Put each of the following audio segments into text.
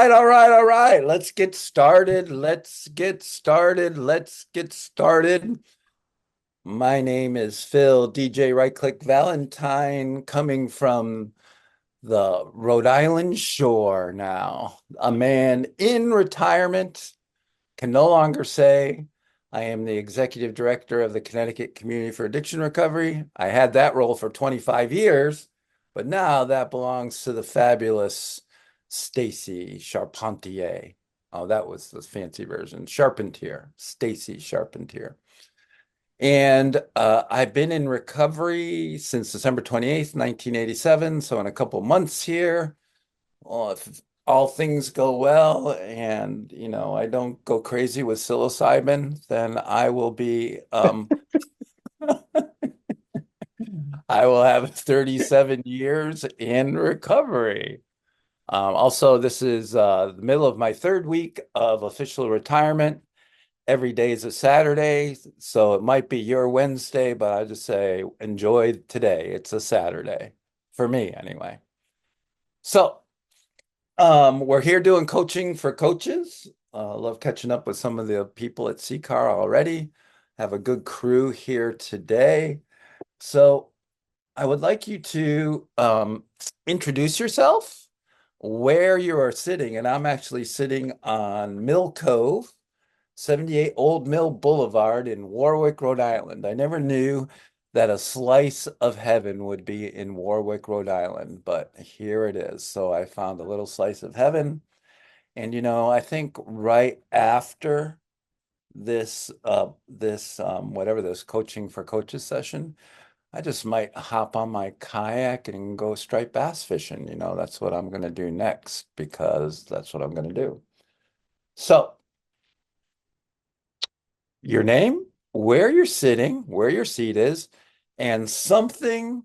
all right. Let's get started. Let's get started. My name is Phil, DJ Right Click Valentine, coming from the Rhode Island shore now. A man in retirement can no longer say, I am the executive director of the Connecticut Community for Addiction Recovery. I had that role for 25 years, but now that belongs to the fabulous Stacy Charpentier. Oh, that was the fancy version. Charpentier, Stacy Charpentier. And I've been in recovery since December 28th, 1987. So in a couple months here, well, if all things go well and I don't go crazy with psilocybin, then I will be I will have 37 years in recovery. Also, this is the middle of my third week of official retirement. Every day is a Saturday, so it might be your Wednesday, but I just say enjoy today. It's a Saturday for me anyway. So we're here doing coaching for coaches. Love catching up with some of the people at CCAR already. Have a good crew here today. So I would like you to introduce yourself, where you are sitting, and I'm actually sitting on Mill Cove, 78 Old Mill Boulevard in Warwick, Rhode Island. I never knew that a slice of heaven would be in Warwick, Rhode Island, but here it is. So I found a little slice of heaven. And I think right after this whatever this coaching for coaches session, I just might hop on my kayak and go striped bass fishing. That's what I'm going to do next because that's what I'm going to do. So, your name, where you're sitting, where your seat is, and something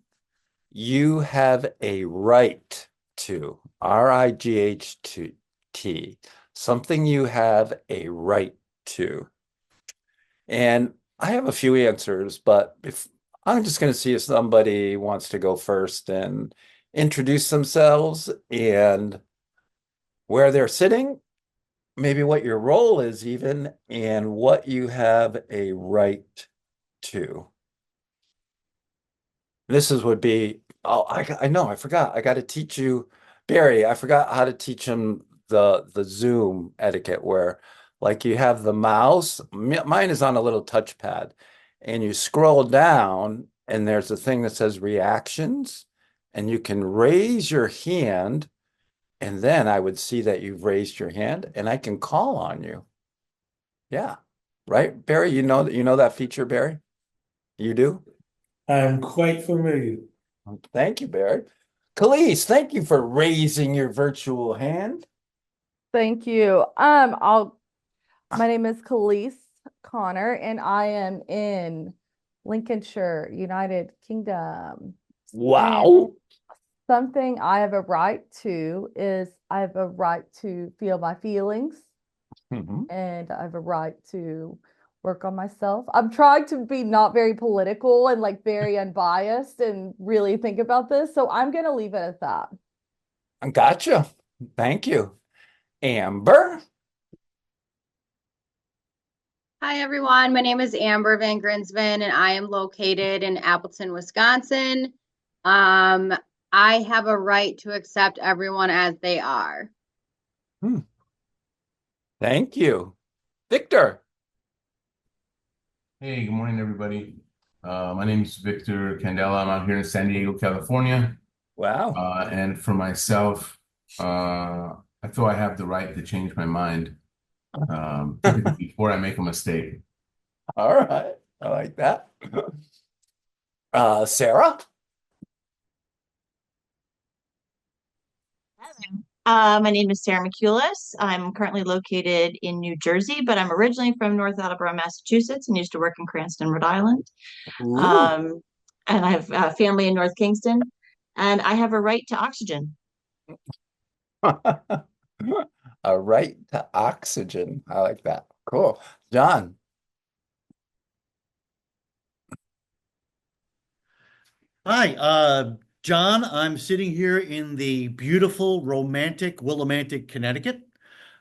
you have a right to, RIGHT, something you have a right to. And I have a few answers, but if I'm just going to see if somebody wants to go first and introduce themselves and where they're sitting, maybe what your role is even, and what you have a right to. Would be, oh, I know, I forgot. I got to teach you, Barry, I forgot how to teach him the Zoom etiquette where like you have the mouse, mine is on a little touchpad, and you scroll down and there's a thing that says reactions, and you can raise your hand, and then I would see that you've raised your hand and I can call on you. Yeah. Right, Barry? You know that feature, Barry? You do? I'm quite familiar. Thank you, Barry. Khalees, thank you for raising your virtual hand. Thank you. My name is Khalees Connor, and I am in Lincolnshire, United Kingdom. And Wow. something I have a right to is I have a right to feel my feelings, Mhm. and I have a right to work on myself. I'm trying to be not very political and like very unbiased and really think about this. So I'm gonna leave it at that. Gotcha. Thank you. Amber. Hi, everyone. My name is Amber Van Grinsven, and I am located in Appleton, Wisconsin. Um, I have a right to accept everyone as they are. Hmm. Thank you. Victor. Hey, good morning, everybody. My name is Victor Candela. I'm out here in San Diego, California. Wow. And for myself, I feel I have the right to change my mind, typically before I make a mistake. All right. I like that. Sarah. My name is Sarah McCulis. I'm currently located in New Jersey, but I'm originally from North Attleboro, Massachusetts, and used to work in Cranston, Rhode Island. Ooh. Um, and I have family in North Kingston, and I have a right to oxygen. A right to oxygen. I like that. Cool. John. Hi, John, I'm sitting here in the beautiful, romantic Willimantic, Connecticut,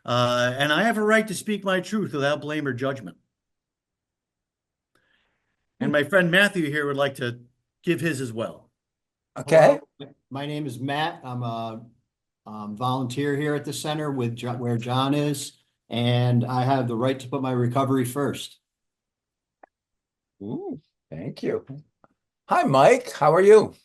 and I have a right to speak my truth without blame or judgment. And my friend Matthew here would like to give his as well. Okay. Hello, my name is Matt. I'm a volunteer here at the center with where John is, and I have the right to put my recovery first. Ooh, thank you. Hi, Mike. How are you?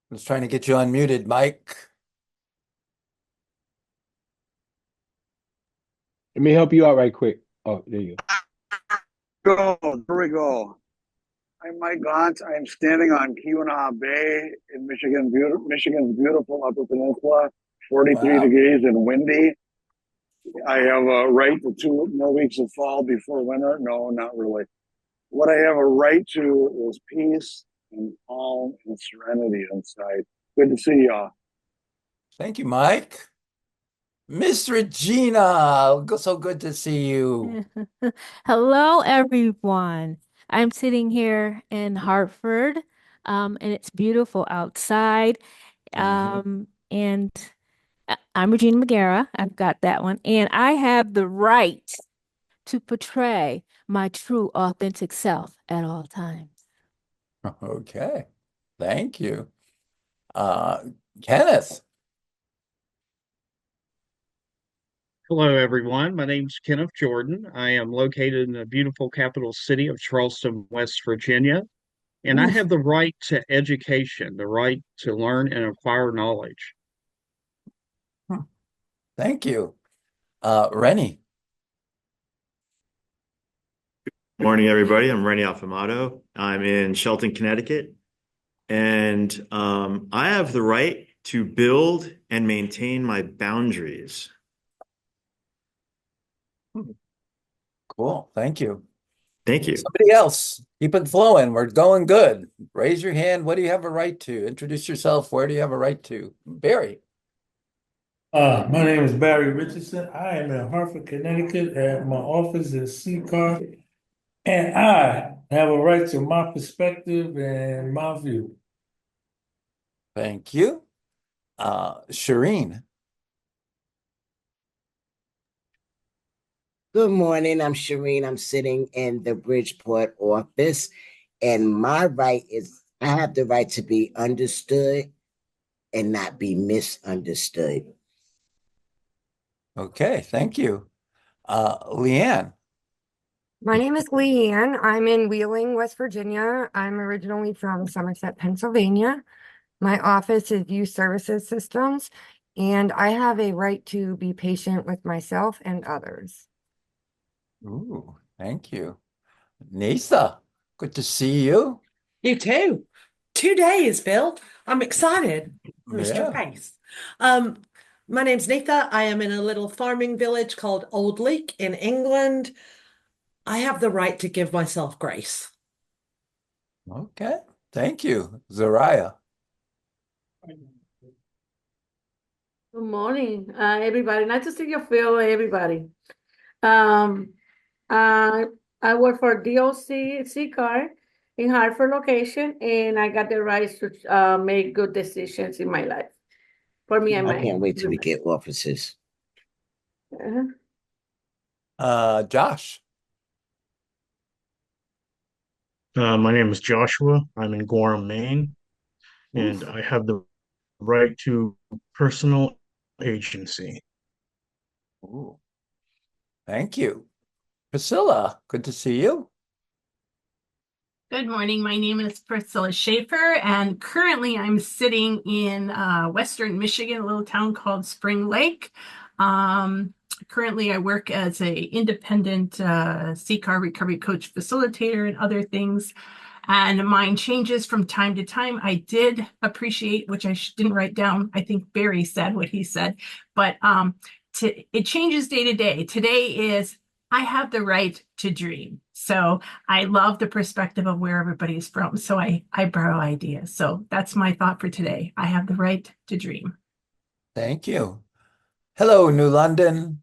I was trying to get you unmuted, Mike. Let me help you out right quick. Oh, there you Go. Here we go. I'm Mike Gaunt. I'm standing on Keweenaw Bay in Michigan. Michigan's beautiful Upper Peninsula, 43 Wow. degrees and windy. I have a right to 2 more weeks of fall before winter. No, not really. What I have a right to is peace and calm and serenity inside. Good to see y'all. Thank you, Mike. Miss Regina, so good to see you. Hello, everyone. I'm sitting here in Hartford, and it's beautiful outside. And I'm Regina McGarrah. I've got that one. And I have the right to portray my true, authentic self at all times. Okay. Thank you. Kenneth. Hello, everyone. My name's Kenneth Jordan. I am located in the beautiful capital city of Charleston, West Virginia, and I Oof. have the right to education, the right to learn and acquire knowledge. Thank you. Rennie. Morning, everybody. I'm Rennie Alfamato. I'm in Shelton, Connecticut, and I have the right to build and maintain my boundaries. Cool. Thank you. Thank you. Somebody else. Keep it flowing. We're going good. Raise your hand. What do you have a right to? Introduce yourself. Where do you have a right to? Barry. My name is Barry Richardson. I am in Hartford, Connecticut, and my office is CCAR, and I have a right to my perspective and my view. Thank you. Shireen. Good morning. I'm Shireen. I'm sitting in the Bridgeport office, and my right is I have the right to be understood and not be misunderstood. Okay, thank you. Leanne. My name is Leanne. I'm in Wheeling, West Virginia. I'm originally from Somerset, Pennsylvania. My office is Youth Services Systems, and I have a right to be patient with myself and others. Ooh, thank you. Nisa, good to see you. You too. 2 days, Bill. I'm excited, Mr. Yeah. Pace. My name's Nitha. I am in a little farming village called Old Leek in England. I have the right to give myself grace. Okay, thank you. Zariah. Good morning, everybody. Nice to see you, Phil, everybody. Um, I work for DOC C-Card in Hartford location, and I got the right to make good decisions in my life for me and I my. can't wait till we get offices. Josh. My name is Joshua. I'm in Gorham, Maine, and I have the right to personal agency. Ooh. Thank you. Priscilla, good to see you. Good morning. My name is Priscilla Schaefer, and currently I'm sitting in Western Michigan, a little town called Spring Lake. Currently, I work as an independent C-Car recovery coach facilitator and other things. And mine changes from time to time. I did appreciate, which I didn't write down. I think Barry said what he said, but it changes day to day. Today is I have the right to dream. So I love the perspective of where everybody is from. So I borrow ideas. So that's my thought for today. I have the right to dream. Thank you. Hello, New London.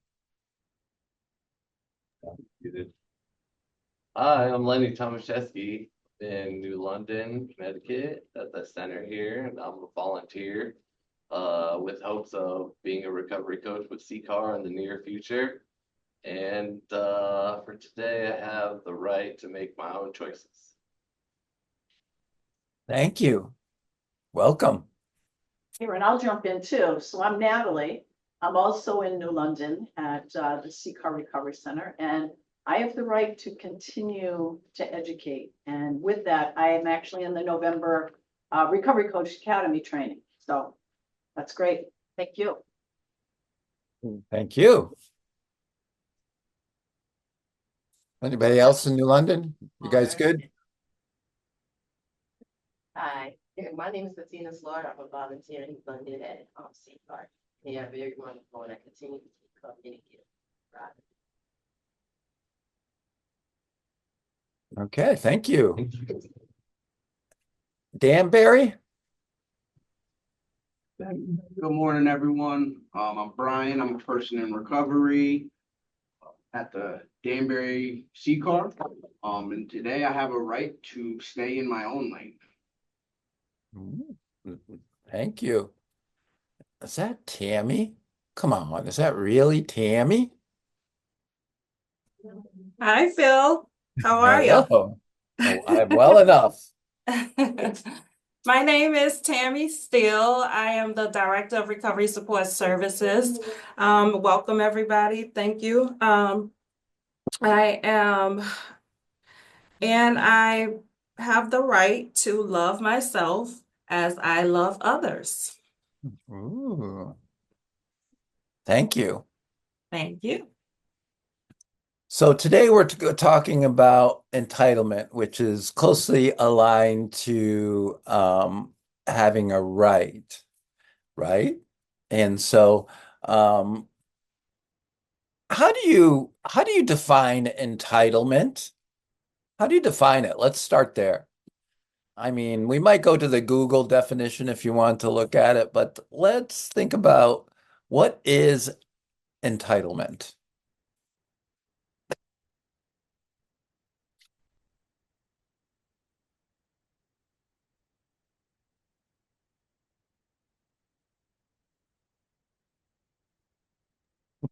Hi, I'm Lenny Tomaszewski in New London, Connecticut, at the center here, and I'm a volunteer with hopes of being a recovery coach with CCAR in the near future. And for today, I have the right to make my own choices. Thank you. Welcome. Here, and I'll jump in too. So I'm Natalie. I'm also in New London at the CCAR Recovery Center, and I have the right to continue to educate. And with that, I am actually in the November Recovery Coach Academy training. So that's great. Thank you. Thank you. Anybody else in New London? You guys good? Hi, my name is Bettina Slaughter. I'm a volunteer in London at CCAR. Yeah, very wonderful, and I continue to keep coming and get Okay, thank you. Danbury? Good morning, everyone. I'm Brian. I'm a person in recovery at the Danbury CCAR. And today I have a right to stay in my own lane. Thank you. Is that Tammy? Come on, is that really Tammy? Hi, Phil. How are you? Hello. Oh, I'm well enough. My name is Tammy Steele. I am the Director of Recovery Support Services. Welcome, everybody. Thank you. I am, and I have the right to love myself as I love others. Ooh. Thank you. Thank you. So today we're talking about entitlement, which is closely aligned to having a right, right? And so how do you define entitlement? How do you define it? Let's start there. I mean, we might go to the Google definition if you want to look at it, but let's think about what is entitlement?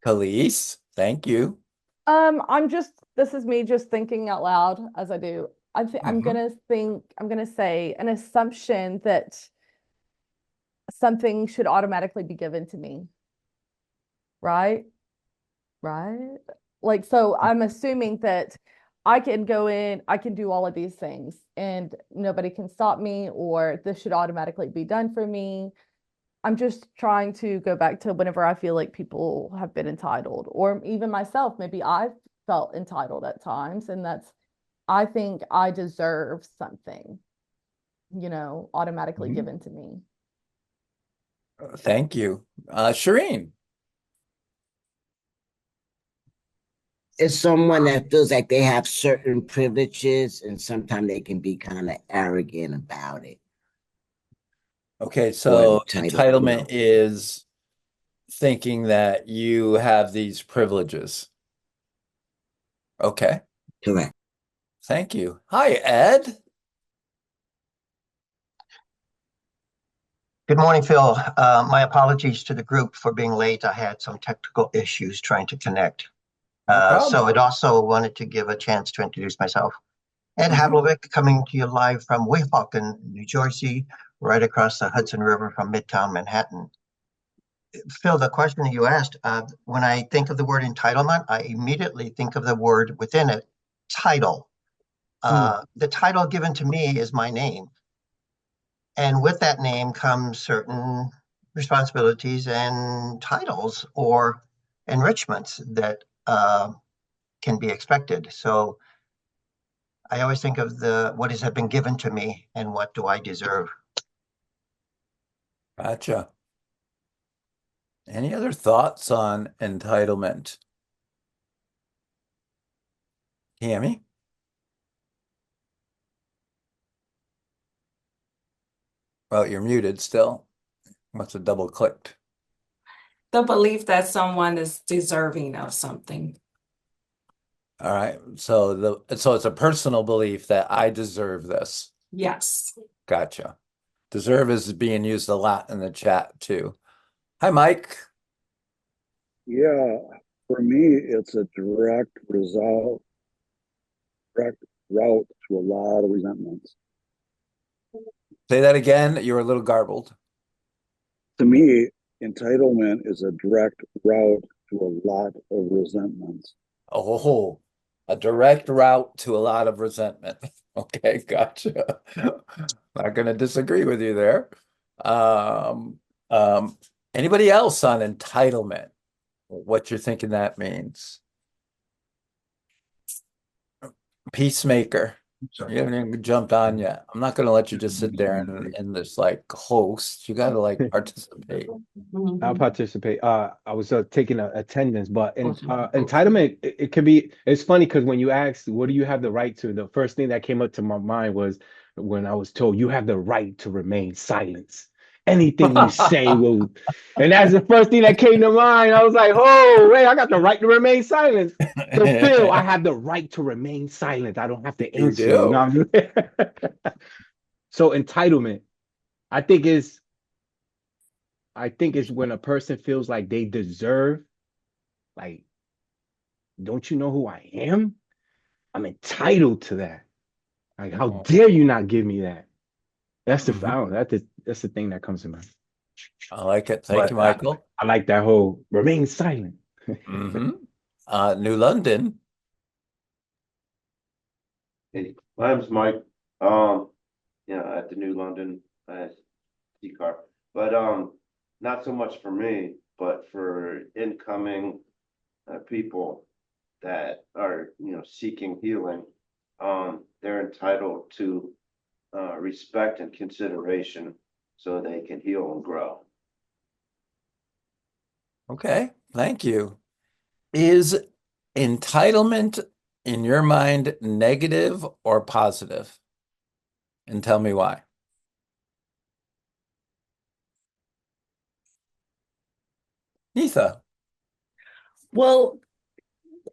Police, thank you. This is me just thinking out loud as I do. I'm gonna say an assumption that something should automatically be given to me. Right? Right? Like, so I'm assuming that I can go in, I can do all of these things and nobody can stop me, or this should automatically be done for me. I'm just trying to go back to whenever I feel like people have been entitled, or even myself, maybe I've felt entitled at times, and I think I deserve something, automatically given to me. Thank you. Shireen. It's someone that feels like they have certain privileges and sometimes they can be kind of arrogant about it. Okay, so entitled, entitlement is thinking that you have these privileges. Okay. Correct. Thank you. Hi, Ed. Good morning, Phil. My apologies to the group for being late. I had some technical issues trying to connect. So I'd also wanted to give a chance to introduce myself. Ed Havlovic, coming to you live from Weehawken, New Jersey, right across the Hudson River from Midtown Manhattan. Phil, the question that you asked, when I think of the word entitlement, I immediately think of the word within it, title. The title given to me is my name. And with that name comes certain responsibilities and titles or enrichments that can be expected. So I always think of what has been given to me and what do I deserve. Gotcha. Any other thoughts on entitlement? Tammy? Well, you're muted still. Must have double clicked. the belief that someone is deserving of something. All right. So it's a personal belief that I deserve this. Yes. Gotcha. Deserve is being used a lot in the chat too. Hi, Mike. Yeah, for me, it's a direct result, direct route to a lot of resentments. Say that again. You were a little garbled. To me, entitlement is a direct route to a lot of resentments. Oh, a direct route to a lot of resentment. Okay, gotcha. Not going to disagree with you there. Um, Anybody else on entitlement? What you're thinking that means? Peacemaker. You haven't even jumped on yet. I'm not going to let you just sit there and this like host. You got to like participate. I'll participate. I was taking attendance, but entitlement, it can be. It's funny because when you asked, "What do you have the right to?" the first thing that came up to my mind was when I was told you have the right to remain silent. Anything you say will, and that's the first thing that came to mind. I was like, "Oh, wait, I got the right to remain silent." So Phil, I have the right to remain silent. I don't have to You answer you. No, do. so entitlement, I think is. I think it's when a person feels like they deserve, like, don't you know who I am? I'm entitled to that. Like, how dare you not give me that? That's the I don't know, that's the thing that comes to mind. I like it. Thank you, But Michael. I like that whole remain silent. New London. Hey, my name's Mike. At the New London car, but not so much for me, but for incoming people that are seeking healing. They're entitled to respect and consideration so they can heal and grow. Okay, thank you. Is entitlement in your mind negative or positive? And tell me why. Nitha. Well,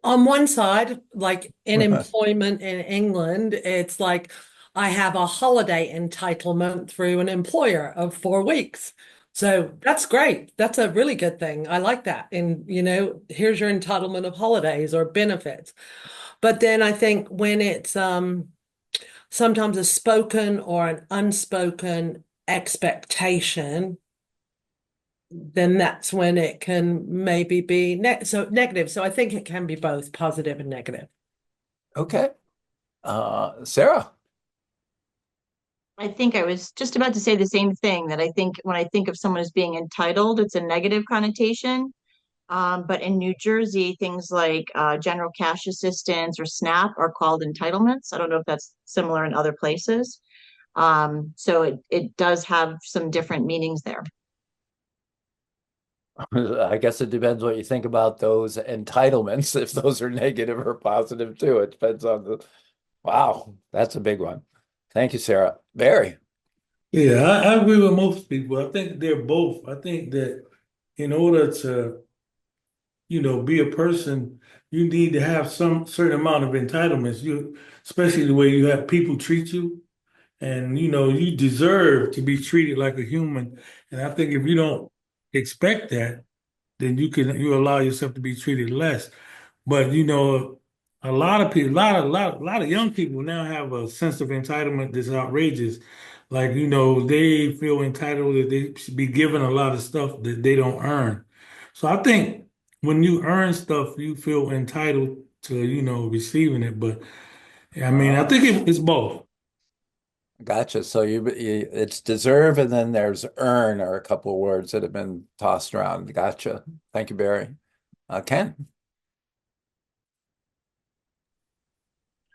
on one side, like in employment in England, it's like I have a holiday entitlement through an employer of 4 weeks. So that's great. That's a really good thing. I like that. And, here's your entitlement of holidays or benefits. But then I think when it's sometimes a spoken or an unspoken expectation, then that's when it can maybe be negative. So I think it can be both positive and negative. Okay. Sarah. I think I was just about to say the same thing, that I think when I think of someone as being entitled, it's a negative connotation. But in New Jersey, things like general cash assistance or SNAP are called entitlements. I don't know if that's similar in other places. So it does have some different meanings there. I guess it depends what you think about those entitlements, if those are negative or positive too. It depends on wow, that's a big one. Thank you, Sarah. Barry. Yeah, I agree with most people. I think they're both. I think that in order to, be a person, you need to have some certain amount of entitlements. Especially the way you have people treat you. And you deserve to be treated like a human. And I think if you don't expect that, then you allow yourself to be treated less. But a lot of people, a lot of young people now have a sense of entitlement that's outrageous. Like, they feel entitled that they should be given a lot of stuff that they don't earn. So I think when you earn stuff, you feel entitled to, receiving it. But I mean, I think it's both. Gotcha. So it's deserve and then there's earn are a couple of words that have been tossed around. Gotcha. Thank you, Barry. Ken.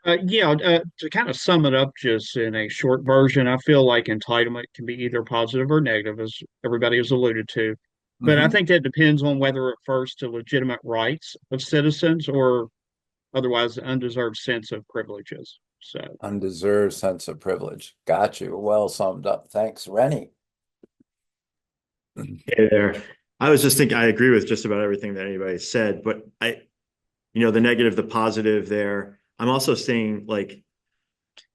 To kind of sum it up just in a short version, I feel like entitlement can be either positive or negative, as everybody has alluded to. But I think that depends on whether it refers to legitimate rights of citizens or otherwise undeserved sense of privileges. So Undeserved sense of privilege. Got you. Well summed up. Thanks, Rennie. Hey there. I was just thinking, I agree with just about everything that anybody said, but the negative, the positive there. I'm also saying like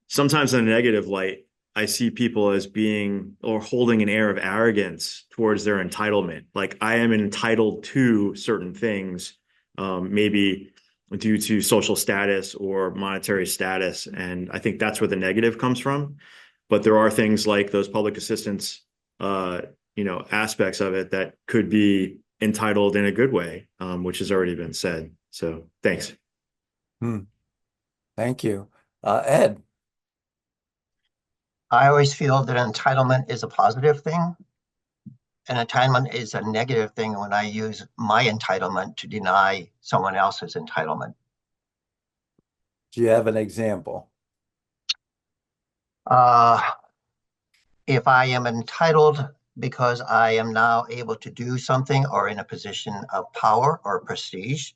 sometimes in a negative light, I see people as being or holding an air of arrogance towards their entitlement. Like I am entitled to certain things, maybe due to social status or monetary status. And I think that's where the negative comes from. But there are things like those public assistance, aspects of it that could be entitled in a good way, which has already been said. So thanks. Thank you. Ed. I always feel that entitlement is a positive thing, and entitlement is a negative thing when I use my entitlement to deny someone else's entitlement. Do you have an example? If I am entitled because I am now able to do something or in a position of power or prestige,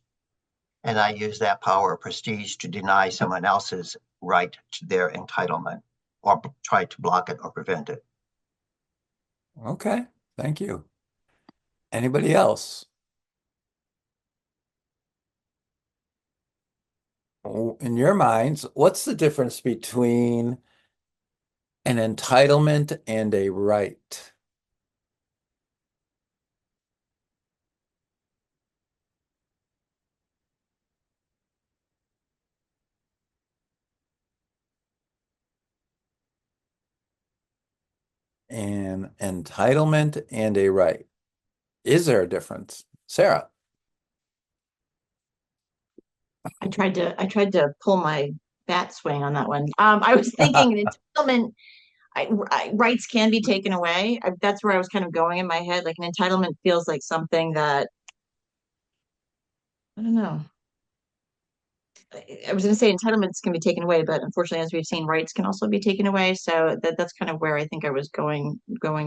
and I use that power or prestige to deny someone else's right to their entitlement or try to block it or prevent it. Okay, thank you. Anybody else? In your minds, what's the difference between an entitlement and a right? An entitlement and a right. Is there a difference? Sarah? I tried to pull my bat swing on that one. I was thinking an entitlement, rights can be taken away. That's where I was kind of going in my head. Like an entitlement feels like something that, I don't know. I was going to say entitlements can be taken away, but unfortunately, as we've seen, rights can also be taken away. So that's kind of where I think I was going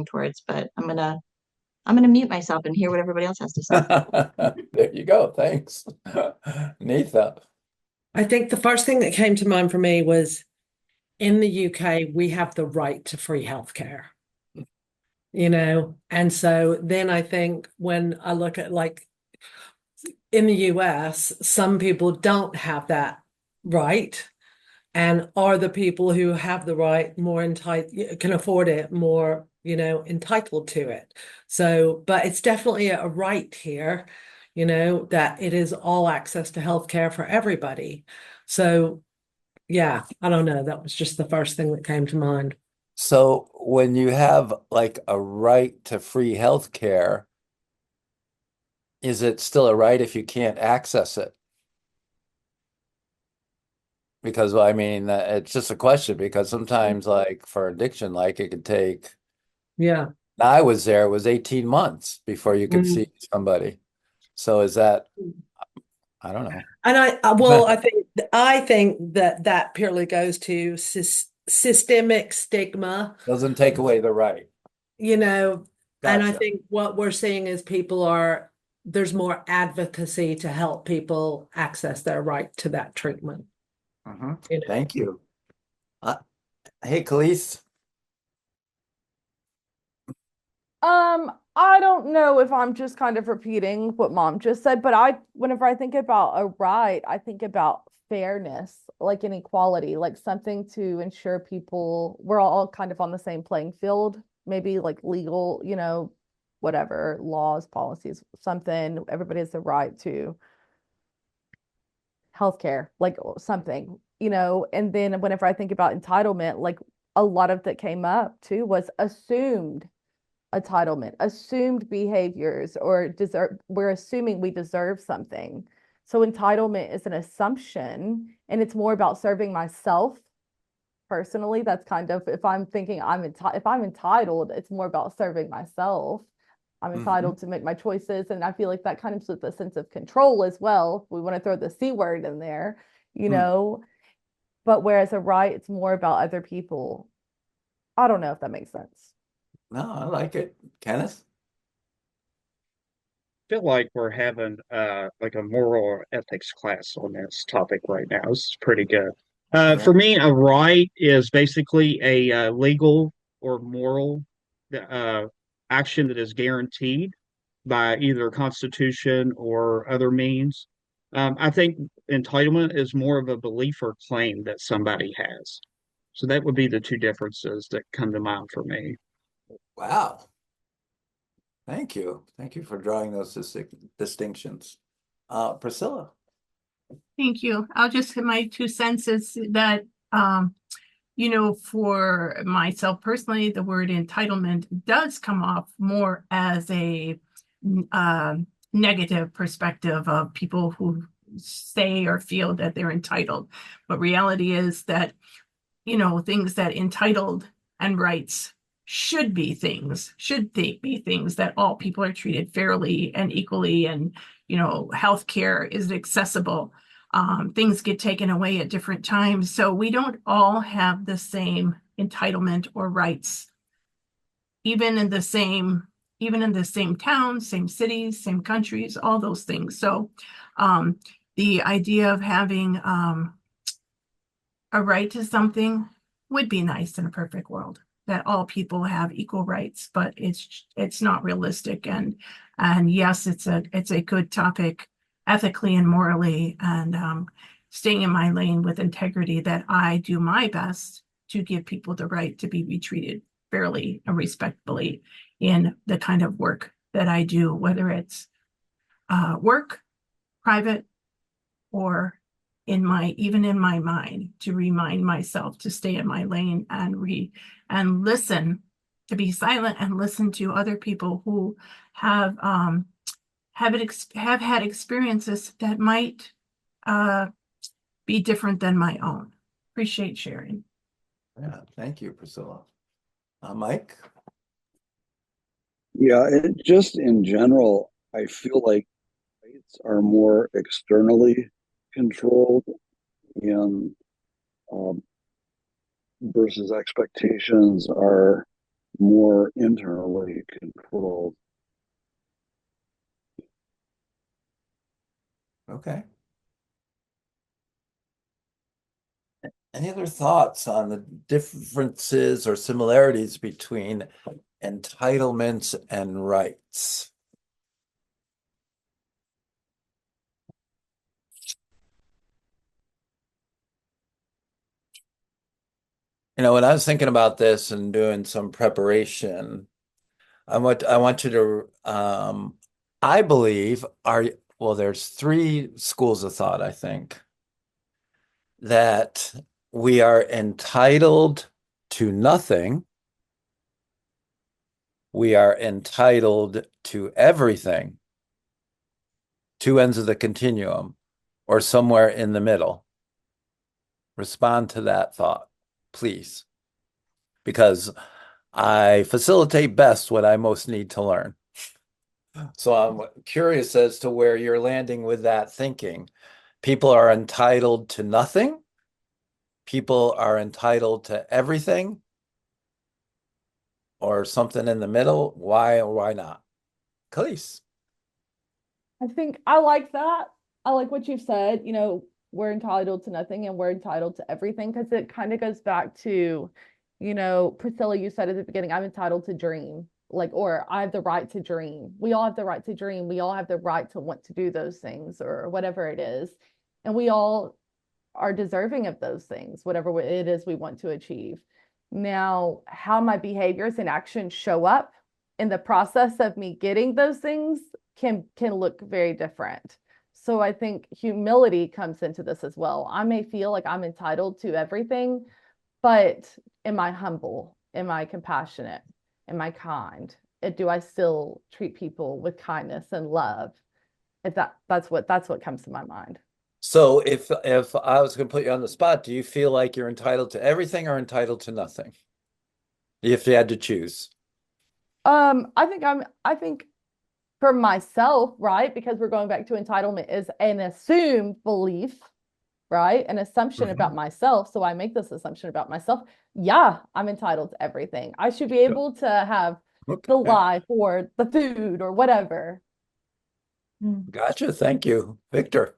towards. But I'm gonna mute myself and hear what everybody else has to say. There you go. Thanks. Neitha. I think the first thing that came to mind for me was in the UK, we have the right to free healthcare, and so then I think when I look at like in the US, some people don't have that right. And are the people who have the right more entitled, can afford it, more, entitled to it? So, but it's definitely a right here, that it is all access to healthcare for everybody. So, yeah, I don't know. That was just the first thing that came to mind. So when you have like a right to free healthcare, is it still a right if you can't access it? Because well, I mean, it's just a question because sometimes like for addiction, like it could take, Yeah. I was there, it was 18 months before you could see somebody. So is that, I don't know. And I think that purely goes to systemic stigma. Doesn't take away the right. And I Gotcha. think what we're seeing is there's more advocacy to help people access their right to that treatment. Thank you. Hey, Khalees. I don't know if I'm just kind of repeating what mom just said, but whenever I think about a right, I think about fairness, like inequality, like something to ensure we're all kind of on the same playing field, maybe like legal, whatever, laws, policies, something, everybody has the right to healthcare, like something, and then whenever I think about entitlement, like a lot of that came up too was assumed entitlement, assumed behaviors, or we're assuming we deserve something. So entitlement is an assumption, and it's more about serving myself personally. That's kind of if I'm thinking if I'm entitled, it's more about serving myself. I'm entitled to make my choices, and I feel like that kind of with a sense of control as well. We want to throw the C word in there, but whereas a right, it's more about other people. I don't know if that makes sense. No, I like it. Kenneth? Feel like we're having like a moral ethics class on this topic right now. This is pretty good. For me, a right is basically a legal or moral uh, action that is guaranteed by either constitution or other means. I think entitlement is more of a belief or claim that somebody has. So that would be the two differences that come to mind for me. Wow. Thank you. Thank you for drawing those distinctions. Priscilla. Thank you. I'll just hit my 2 cents is that, for myself personally, the word entitlement does come off more as a negative perspective of people who say or feel that they're entitled. But reality is that, things that entitled and rights should be things that all people are treated fairly and equally, and healthcare is accessible. Things get taken away at different times, so we don't all have the same entitlement or rights, even in the same towns, same cities, same countries, all those things. So the idea of having a right to something would be nice in a perfect world, that all people have equal rights, but it's not realistic. And yes, it's a good topic ethically and morally, and staying in my lane with integrity, that I do my best to give people the right to be treated fairly and respectfully in the kind of work that I do, whether it's work, private, or even in my mind, to remind myself to stay in my lane and listen, to be silent and listen to other people who have had experiences that might be different than my own. Appreciate sharing. Yeah, thank you, Priscilla. Mike? Yeah, just in general, I feel like rights are more externally controlled and versus expectations are more internally controlled. Okay. Any other thoughts on the differences or similarities between entitlements and rights? When I was thinking about this and doing some preparation, I want you to I believe there's 3 schools of thought, I think, that we are entitled to nothing, we are entitled to everything, 2 ends of the continuum, or somewhere in the middle. Respond to that thought, please, because I facilitate best what I most need to learn. So I'm curious as to where you're landing with that thinking. People are entitled to nothing. People are entitled to everything, or something in the middle. Why or why not? Khalees. I think I like that. I like what you've said. We're entitled to nothing and we're entitled to everything, because it kind of goes back to, Priscilla, you said at the beginning, I'm entitled to dream, or I have the right to dream. We all have the right to dream. We all have the right to want to do those things or whatever it is. And we all are deserving of those things, whatever it is we want to achieve. Now, how my behaviors and actions show up in the process of me getting those things can look very different. So I think humility comes into this as well. I may feel like I'm entitled to everything, but am I humble? Am I compassionate? Am I kind? Do I still treat people with kindness and love? That's what comes to my mind. So if I was going to put you on the spot, do you feel like you're entitled to everything or entitled to nothing? If you had to choose. I think for myself, right? Because we're going back to entitlement is an assumed belief, right? An assumption about myself. So I make this assumption about myself. Yeah, I'm entitled to everything. I should be able to have the life or the food or whatever. Gotcha. Thank you. Victor.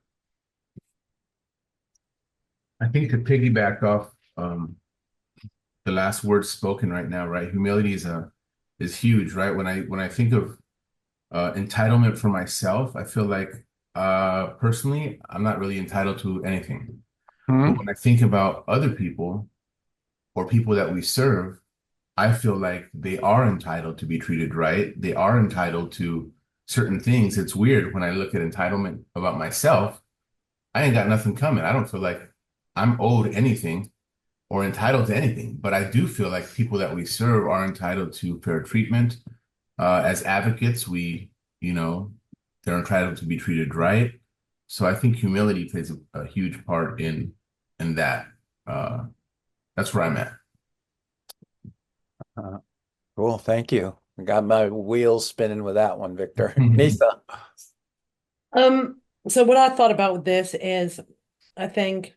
I think to piggyback off the last word spoken right now, right? Humility is huge, right? When I think of Entitlement for myself, I feel like personally, I'm not really entitled to anything. But when I think about other people or people that we serve, I feel like they are entitled to be treated right. They are entitled to certain things. It's weird when I look at entitlement about myself. I ain't got nothing coming. I don't feel like I'm owed anything or entitled to anything, but I do feel like people that we serve are entitled to fair treatment. As advocates, you know, they're entitled to be treated right. So I think humility plays a huge part in that. Uh, that's where I'm at. Cool. Thank you. I got my wheels spinning with that one, Victor. Nisa. So what I thought about with this is I think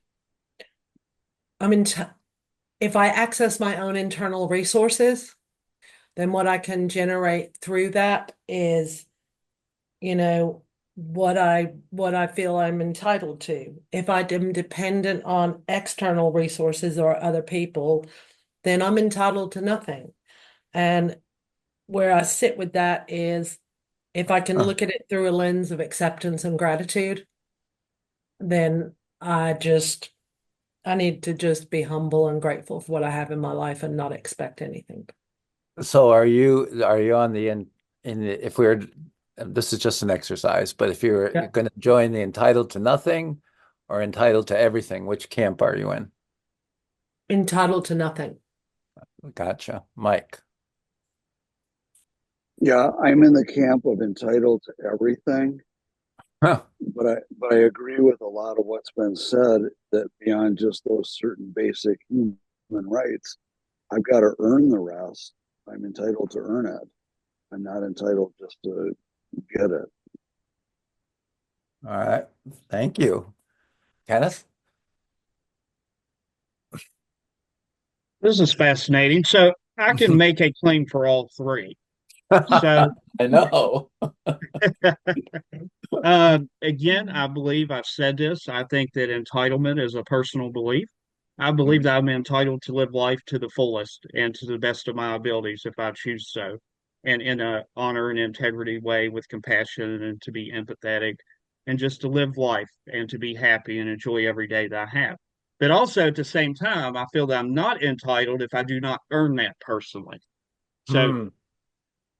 I'm in if I access my own internal resources, then what I can generate through that is, you know, what I feel I'm entitled to. If I am dependent on external resources or other people, then I'm entitled to nothing. And where I sit with that is if I can look at it through a lens of acceptance and gratitude, then I need to just be humble and grateful for what I have in my life and not expect anything. So are you on the in the, if we're this is just an exercise, but if you're Yeah. going to join the entitled to nothing or entitled to everything, which camp are you in? Entitled to nothing. Gotcha. Mike. Yeah, I'm in the camp of entitled to everything, Huh. but I agree with a lot of what's been said that beyond just those certain basic human rights, I've got to earn the rest. I'm entitled to earn it. I'm not entitled just to get it. All right. Thank you. Kenneth? This is fascinating. So I can make a claim for all three. So I know. again, I believe I've said this. I think that entitlement is a personal belief. I believe that I'm entitled to live life to the fullest and to the best of my abilities if I choose so, and in a honor and integrity way with compassion and to be empathetic and just to live life and to be happy and enjoy every day that I have. But also at the same time, I feel that I'm not entitled if I do not earn that personally. So Hmm.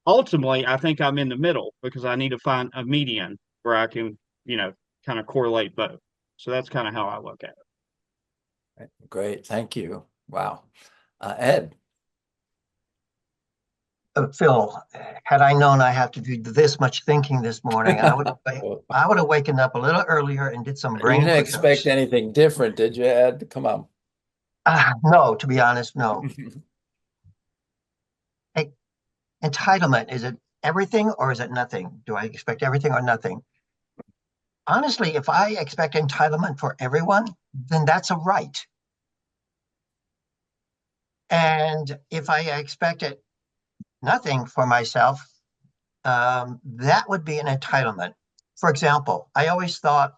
ultimately, I think I'm in the middle because I need to find a median where I can, kind of correlate both. So that's kind of how I look at it. Great. Thank you. Wow. Ed. Phil, had I known I have to do this much thinking this morning, I would have waken up a little earlier and did some You brain didn't push-ups. expect anything different, did you, Ed? Come on. No, to be honest, no. Hey, entitlement, is it everything or is it nothing? Do I expect everything or nothing? Honestly, if I expect entitlement for everyone, then that's a right. And if I expected nothing for myself, that would be an entitlement. For example, I always thought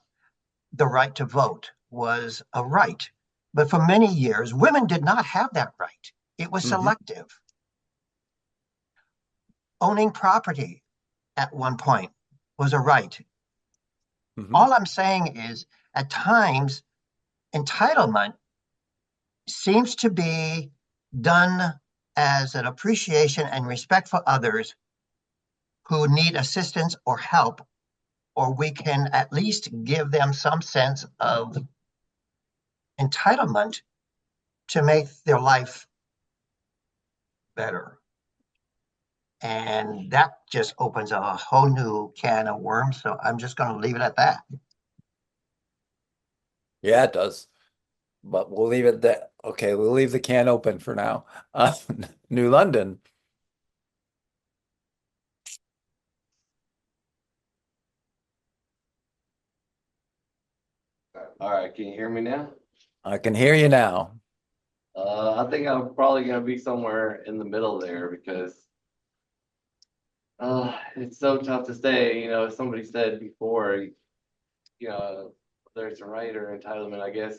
the right to vote was a right. But for many years, women did not have that right. It was selective. Owning property at one point was a right. All I'm saying is, at times, entitlement seems to be done as an appreciation and respect for others who need assistance or help, or we can at least give them some sense of entitlement to make their life better. And that just opens a whole new can of worms. So I'm just going to leave it at that. Yeah, it does. But we'll leave it that. Okay, we'll leave the can open for now. New London. All right, can you hear me now? I can hear you now. I think I'm probably gonna be somewhere in the middle there because it's so tough to say. Somebody said before, whether it's a right or entitlement, I guess,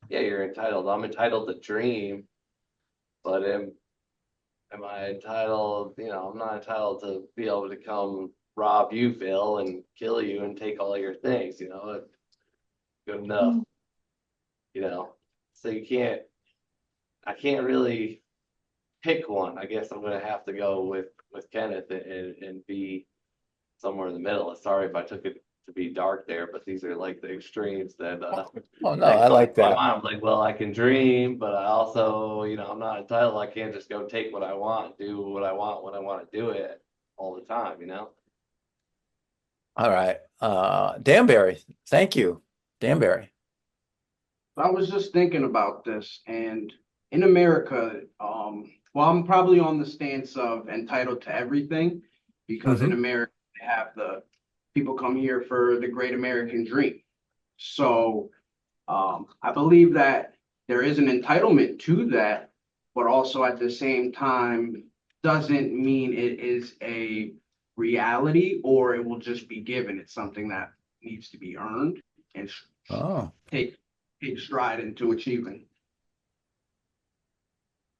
yeah, you're entitled. I'm entitled to dream, but am I entitled? I'm not entitled to be able to come rob you, Phil, and kill you and take all your things, good enough, so I can't really pick one. I guess I'm gonna have to go with Kenneth and be somewhere in the middle. Sorry if I took it to be dark there, but these are like the extremes that Oh, no, that I come like to my that. mind. I'm like, well, I can dream, but I also, I'm not entitled. I can't just go take what I want, do what I want when I want to do it all the time. All right. Danbury, thank you. Danbury. I was just thinking about this, and in America, well, I'm probably on the stance of entitled to everything, because in America they have the people come here for the great American dream. So I believe that there is an entitlement to that, but also at the same time doesn't mean it is a reality or it will just be given. It's something that needs to be earned and Oh. take stride into achieving.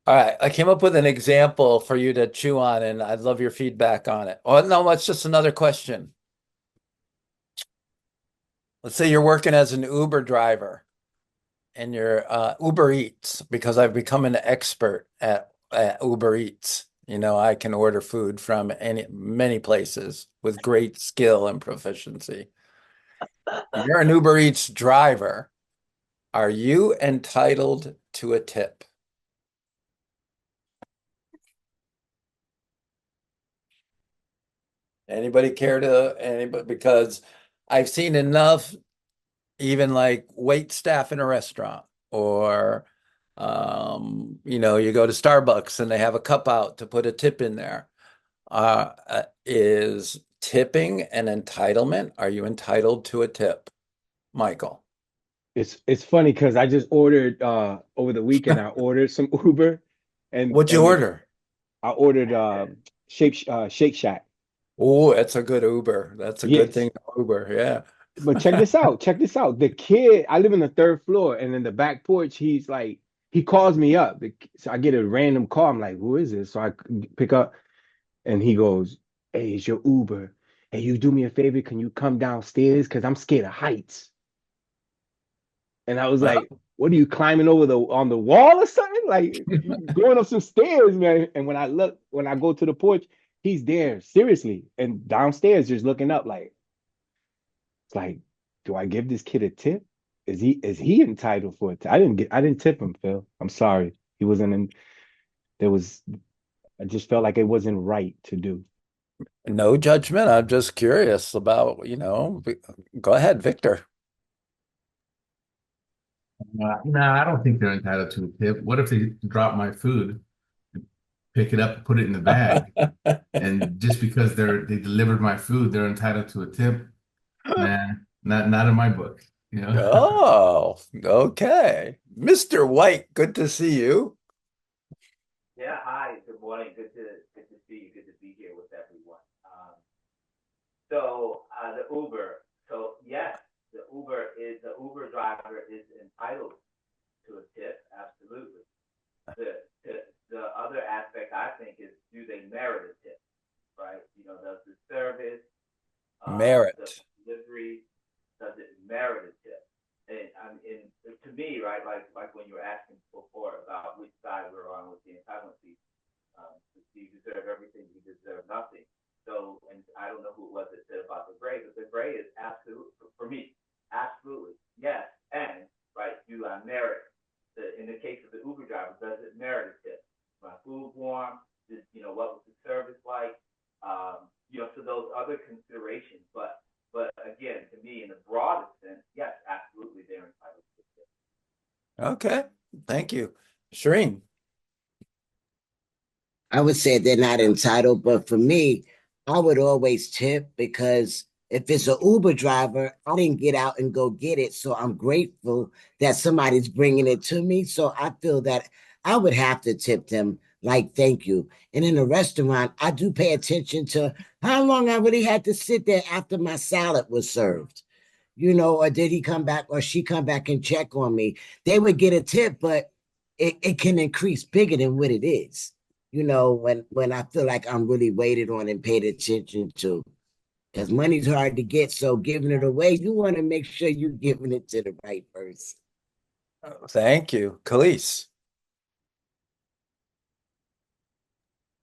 All right. I came up with an example for you to chew on, and I'd love your feedback on it. Oh, no, it's just another question. Let's say you're working as an Uber driver and you're Uber Eats, because I've become an expert at Uber Eats. I can order food from many places with great skill and proficiency. You're an Uber Eats driver. Are you entitled to a tip? Anybody? Because I've seen enough, even like wait staff in a restaurant, or you go to Starbucks and they have a cup out to put a tip in there. Is tipping an entitlement? Are you entitled to a tip, Michael? It's funny because I just ordered over the weekend. I ordered some Uber, and What'd you order? I ordered Shake Shack. Oh, that's a good Uber. That's a good Yes. thing to Uber. Yeah. But check this out. Check this out. The kid, I live in the third floor, and in the back porch, he's like, he calls me up. So I get a random call. I'm like, who is this? So I pick up, and he goes, "Hey, it's your Uber. Hey, you do me a favor? Can you come downstairs? Because I'm scared of heights." And I was like, "What are you climbing over on the wall or something? Like you going up some stairs, man." And when I go to the porch, he's there, seriously, and downstairs just looking up, like, it's like, do I give this kid a tip? Is he entitled for it? I didn't tip him, Phil. I'm sorry. He wasn't in. There was. I just felt like it wasn't right to do. No judgment. I'm just curious about, go ahead, Victor. No, I don't think they're entitled to a tip. What if they drop my food, pick it up, put it in the bag, and just because they delivered my food, they're entitled to a tip? Nah, not in my book. Oh, okay. Mr. White, good to see you. Yeah, hi, good morning. Good to see you. Good to be here with everyone. The Uber. So yes, the Uber driver is entitled to a tip, absolutely. The the other aspect I think is, do they merit a tip, right? Does the service, Merit. the delivery, does it merit a tip? And to me, right, like when you were asking before about which side we're on with the entitlement piece, you deserve everything, you deserve nothing. So, and I don't know who it was that said about the gray, but the gray is absolute for me, absolutely yes. And right, do I merit in the case of the Uber driver, does it merit a tip? My food warm? What was the service like? So those other considerations, but again, to me, in the broadest sense, yes, absolutely, they're entitled to it. Okay. Thank you. Shireen. I would say they're not entitled, but for me, I would always tip, because if it's an Uber driver, I didn't get out and go get it. So I'm grateful that somebody's bringing it to me. So I feel that I would have to tip them, like, thank you. And in a restaurant, I do pay attention to how long I really had to sit there after my salad was served. Or did he come back or she come back and check on me? They would get a tip, but it can increase bigger than what it is. When I feel like I'm really waited on and paid attention to. Because money's hard to get, so giving it away, you want to make sure you're giving it to the right person. Thank you. Khalees.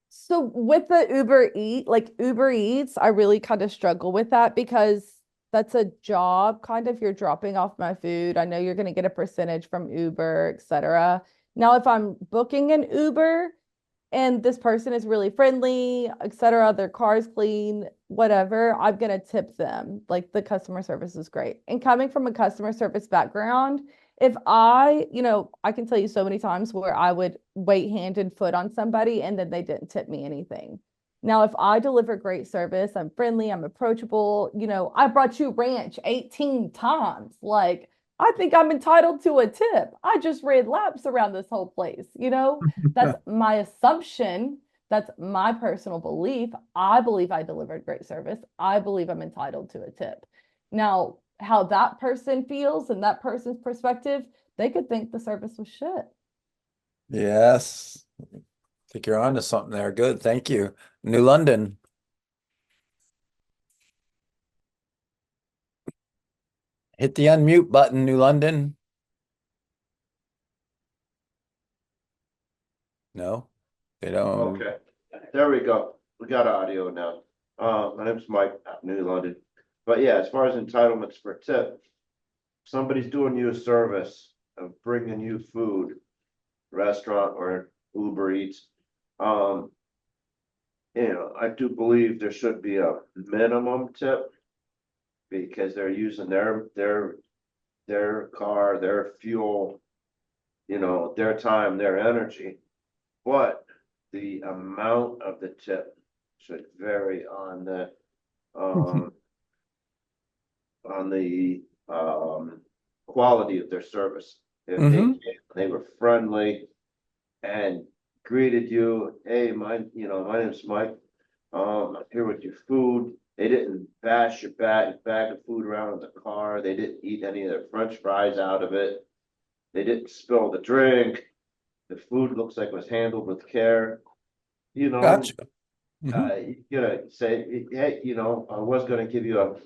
So with the Uber Eats, I really kind of struggle with that because that's a job, kind of you're dropping off my food. I know you're going to get a percentage from Uber, etc. Now, if I'm booking an Uber and this person is really friendly, etc., their car's clean, whatever, I'm gonna tip them. Like the customer service is great. And coming from a customer service background, if I can tell you so many times where I would wait hand and foot on somebody and then they didn't tip me anything. Now, if I deliver great service, I'm friendly, I'm approachable, I brought you ranch 18 times. Like, I think I'm entitled to a tip. I just ran laps around this whole place, That's my assumption. That's my personal belief. I believe I delivered great service. I believe I'm entitled to a tip. Now, how that person feels and that person's perspective, they could think the service was shit. Yes. I think you're onto something there. Good. Thank you. New London. Hit the unmute button, New London. No, they don't. Okay, there we go. We got audio now. My name's Mike, New London. But yeah, as far as entitlements for tip, somebody's doing you a service of bringing you food, restaurant or Uber Eats. I do believe there should be a minimum tip because they're using their car, their fuel, their time, their energy. But the amount of the tip should vary on the um on the quality of their service. If they were friendly and greeted you, hey, my name's Mike. I'm here with your food. They didn't bash your bag of food around in the car. They didn't eat any of their French fries out of it. They didn't spill the drink. The food looks like it was handled with care. Gotcha. You gotta say, hey, I was gonna give you a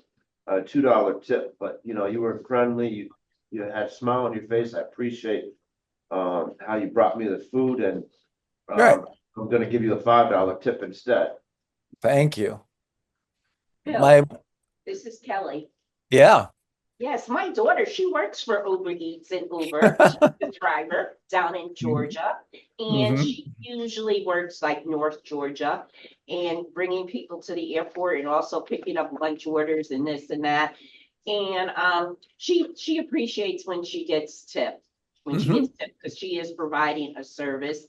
$2 tip, but you were friendly. You had a smile on your face. I appreciate how you brought me the food, and Right. I'm gonna give you a $5 tip instead. Thank you. Bill, this is Kelly. Yeah. Yes, my daughter, she works for Uber Eats and Uber. She's a driver down in Georgia. And she usually works like North Georgia and bringing people to the airport and also picking up lunch orders and this and that. And she appreciates when she gets tipped, because she is providing a service.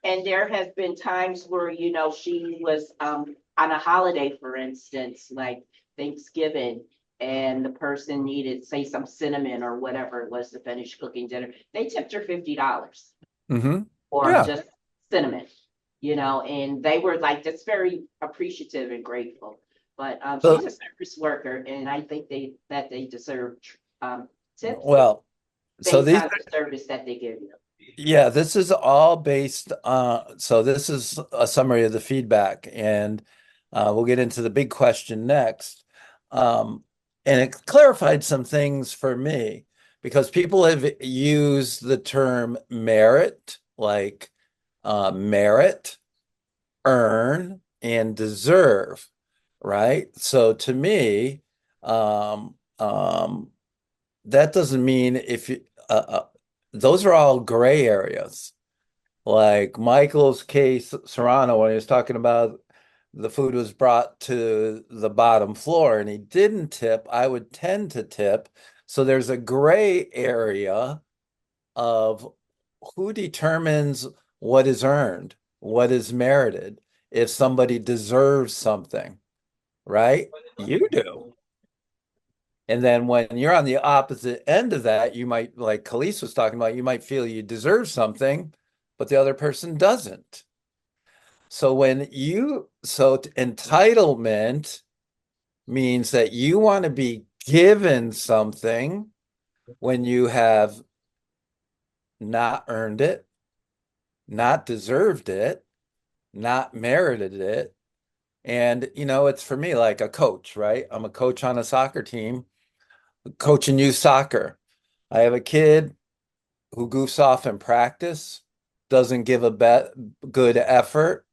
And there has been times where, she was on a holiday, for instance, like Thanksgiving, and the person needed, say, some cinnamon or whatever it was to finish cooking dinner. They tipped her $50 or Yeah. just cinnamon, and they were like just very appreciative and grateful. But she's a service worker, and I think that they deserve tips Well, so based these on the service that they give you. Yeah, this is all based so this is a summary of the feedback, and we'll get into the big question next. And it clarified some things for me because people have used the term merit, like merit, earn, and deserve, right? So to me, that doesn't mean if you those are all gray areas. Like Michael's case, Serrano, when he was talking about the food was brought to the bottom floor and he didn't tip, I would tend to tip. So there's a gray area of who determines what is earned, what is merited, if somebody deserves something, right? You do. And then when you're on the opposite end of that, you might, like Khalees was talking about, you might feel you deserve something, but the other person doesn't. So entitlement means that you want to be given something when you have not earned it, not deserved it, not merited it, And, it's for me like a coach, right? I'm a coach on a soccer team, coaching youth soccer. I have a kid who goofs off in practice, doesn't give a good effort,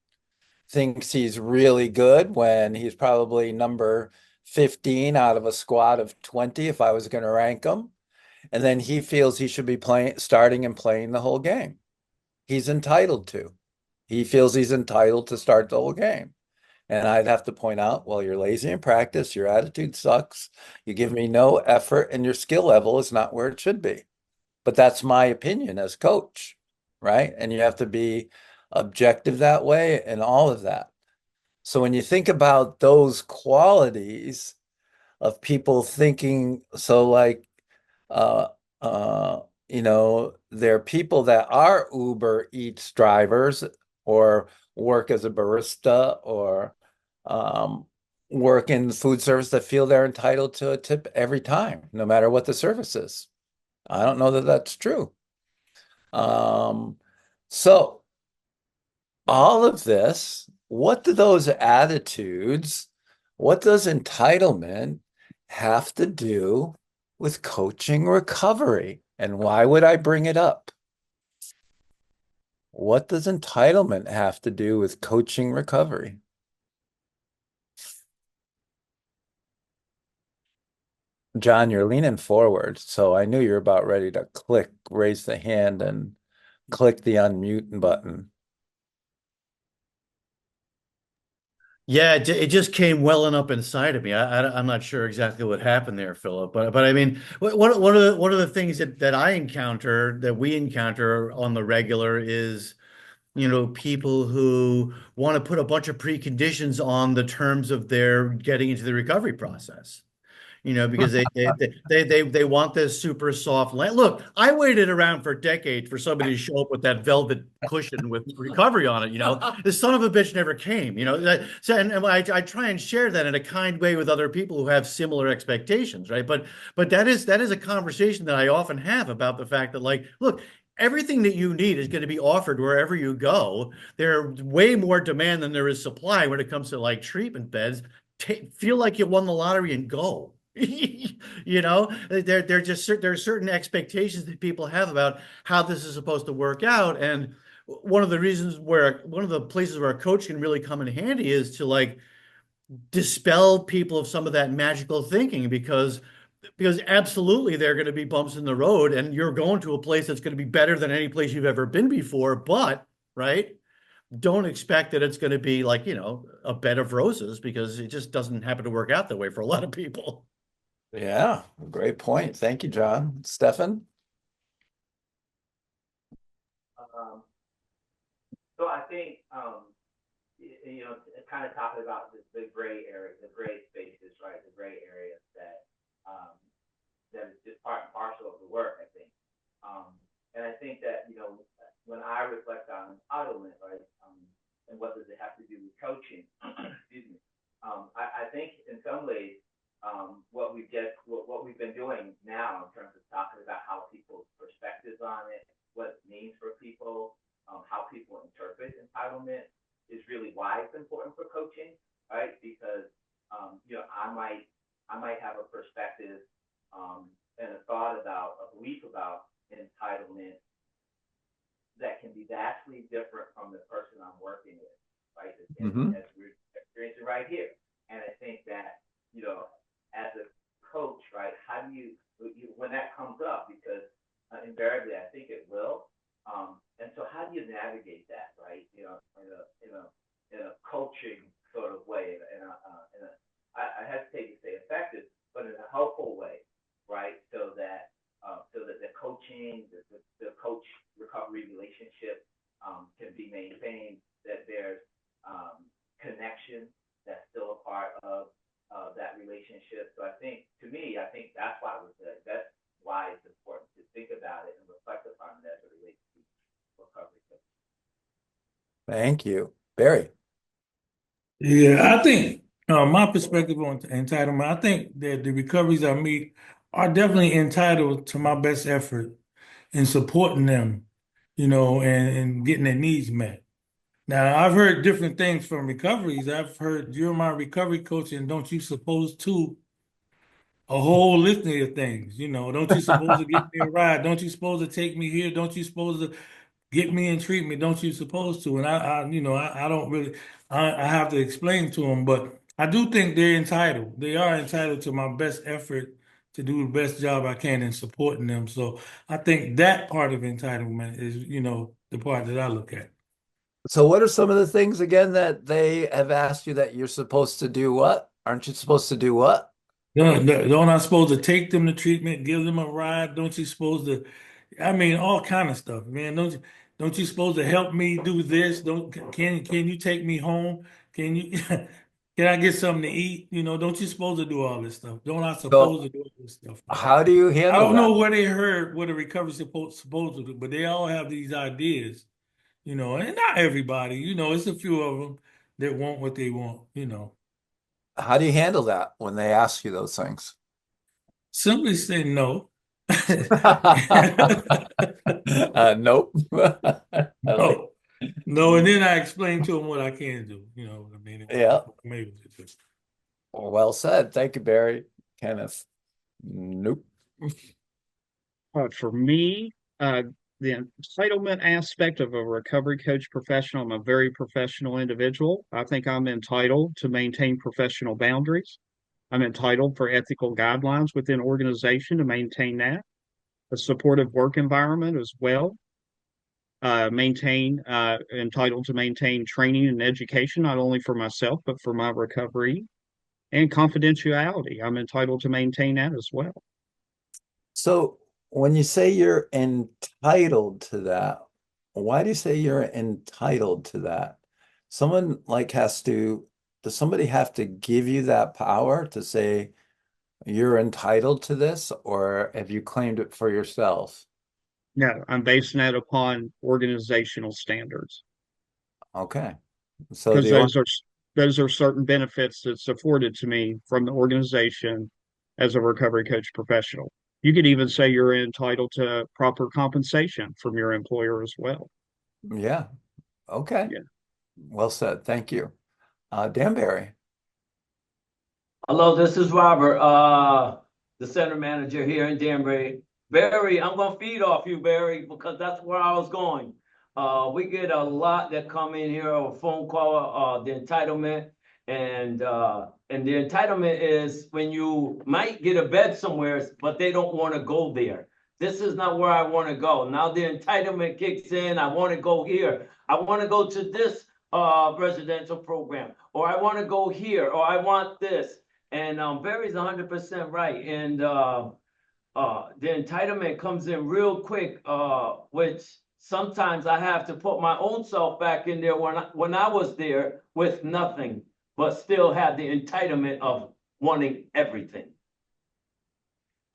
thinks he's really good when he's probably number 15 out of a squad of 20 if I was going to rank him. And then he feels he should be starting and playing the whole game. He's entitled to. He feels he's entitled to start the whole game. And I'd have to point out, well, you're lazy in practice, your attitude sucks, you give me no effort, and your skill level is not where it should be. But that's my opinion as coach, right? And you have to be objective that way and all of that. So when you think about those qualities of people thinking, so like, uh, uh, there are people that are Uber Eats drivers or work as a barista or work in food service that feel they're entitled to a tip every time, no matter what the service is. I don't know that that's true. Um, so all of this, what do those attitudes, what does entitlement have to do with coaching recovery? And why would I bring it up? What does entitlement have to do with coaching recovery? John, you're leaning forward, so I knew you were about ready to raise the hand and click the unmute button. Yeah, it just came welling up inside of me. I'm not sure exactly what happened there, Philip, but I mean, one of the things that I encounter, that we encounter on the regular is, people who want to put a bunch of preconditions on the terms of their getting into the recovery process. Because they want this super soft land. Look, I waited around for decades for somebody to show up with that velvet cushion with recovery on it. The son of a bitch never came. So and I try and share that in a kind way with other people who have similar expectations, right? But that is a conversation that I often have about the fact that, like, look, everything that you need is going to be offered wherever you go. There's way more demand than there is supply when it comes to like treatment beds. Feel like you won the lottery and go. There are certain expectations that people have about how this is supposed to work out. And one of the places where a coach can really come in handy is to like dispel people of some of that magical thinking, because absolutely there are going to be bumps in the road and you're going to a place that's going to be better than any place you've ever been before. But, right, don't expect that it's going to be like, a bed of roses, because it just doesn't happen to work out that way for a lot of people. Yeah, great point. Thank you, John. Stefan? So I think, kind of talking about the gray area, the gray spaces, right? The gray areas that is just part and parcel of the work, I think. And I think that, when I reflect on entitlement, right, and what does it have to do with coaching, excuse me, I think in some ways, what we've been doing now in terms of talking about how people's perspectives on it, what it means for people, how people interpret entitlement is really why it's important for coaching, right? Because I might have a perspective and a thought about a belief about entitlement that can be vastly different from the person I'm working with, right? As we're experiencing right here. And I think that, as a coach, right, how do you when that comes up, because invariably I think it will. And so how do you navigate that, right? In a coaching sort of way, I hesitate to say effective, but in a helpful way, right? So that the coaching, the coach recovery relationship can be maintained, that there's connection that's still a part of that relationship. So I think, to me, that's why it's important to think about it and reflect upon it as it relates to recovery. Thank you. Barry? Yeah, I think my perspective on entitlement, I think that the recoveries I meet are definitely entitled to my best effort in supporting them, and getting their needs met. Now, I've heard different things from recoveries. I've heard you're my recovery coach, and don't you supposed to a whole litany of things. Don't you supposed to get me a ride? Don't you supposed to take me here? Don't you supposed to get me in treatment? Don't you supposed to? And I don't really, I have to explain to them, but I do think they're entitled. They are entitled to my best effort to do the best job I can in supporting them. So I think that part of entitlement is, the part that I look at. So what are some of the things again that they have asked you that you're supposed to do what? Aren't you supposed to do what? Don't I supposed to take them to treatment, give them a ride? Don't you supposed to? I mean, all kind of stuff, man. Don't you supposed to help me do this? Can you take me home? Can you can I get something to eat? Don't you supposed to do all this stuff? Don't I supposed So to do all this stuff? how do you I handle don't know that? where they heard what a recovery supposed to do, but they all have these ideas, and not everybody, it's a few of them that want what they want. How do you handle that when they ask you those things? Simply say no. Nope. I like, No, no, and then I explain to them what I can do. You know what I mean? yeah. What I'm able to do. Well said. Thank you, Barry. Kenneth. Nope. For me, the entitlement aspect of a recovery coach professional, I'm a very professional individual. I think I'm entitled to maintain professional boundaries. I'm entitled for ethical guidelines within organization to maintain that, a supportive work environment as well. Entitled to maintain training and education, not only for myself, but for my recovery and confidentiality. I'm entitled to maintain that as well. So when you say you're entitled to that, why do you say you're entitled to that? Someone like does somebody have to give you that power to say you're entitled to this, or have you claimed it for yourself? No, I'm basing that upon organizational standards Okay. So because the or those are certain benefits that's afforded to me from the organization as a recovery coach professional. You could even say you're entitled to proper compensation from your employer as well. yeah. Okay. Yeah. Well said. Thank you. Danbury. Hello, this is Robert, the center manager here in Danbury. Barry, I'm gonna feed off you, Barry, because that's where I was going. We get a lot that come in here on a phone call, the entitlement. And the entitlement is when you might get a bed somewhere, but they don't want to go there. This is not where I want to go. Now the entitlement kicks in. I want to go here. I want to go to this residential program, or I want to go here, or I want this. And Barry's 100% right. And the entitlement comes in real quick, which sometimes I have to put my own self back in there when I was there with nothing, but still had the entitlement of wanting everything.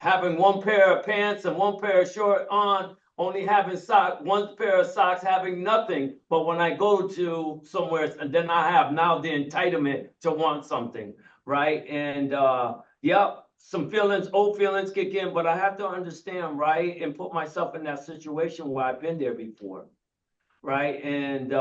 Having one pair of pants and one pair of shorts on, only having one pair of socks, having nothing. But when I go to somewhere, and then I have now the entitlement to want something, right? And some old feelings kick in, but I have to understand, right, and put myself in that situation where I've been there before, right? And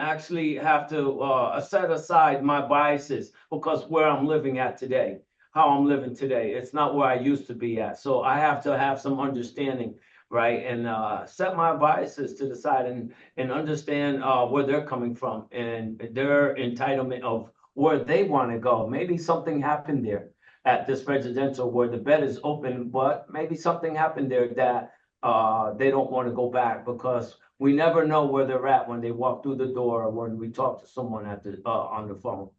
actually have to set aside my biases, because where I'm living at today, how I'm living today, it's not where I used to be at. So I have to have some understanding, right? And set my biases to the side and understand where they're coming from and their entitlement of where they want to go. Maybe something happened there at this residential where the bed is open, but maybe something happened there that they don't want to go back, because we never know where they're at when they walk through the door or when we talk to someone on the phone.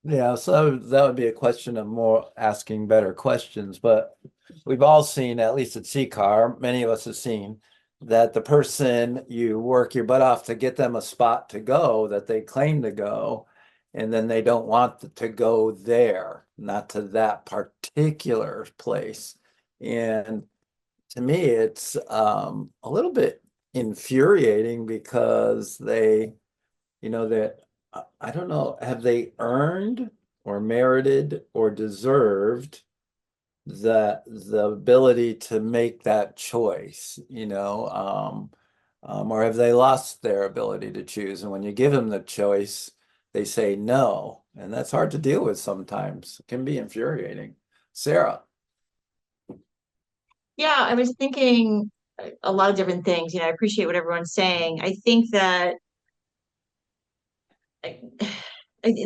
Yeah, so that would be a question of more asking better questions, but we've all seen, at least at CCAR, many of us have seen that the person you work your butt off to get them a spot to go that they claim to go, and then they don't want to go there, not to that particular place. And to me, it's a little bit infuriating because that I don't know, have they earned or merited or deserved the ability to make that choice? or have they lost their ability to choose? And when you give them the choice, they say no. And that's hard to deal with sometimes. It can be infuriating. Sarah. Yeah, I was thinking a lot of different things. I appreciate what everyone's saying. I think that I,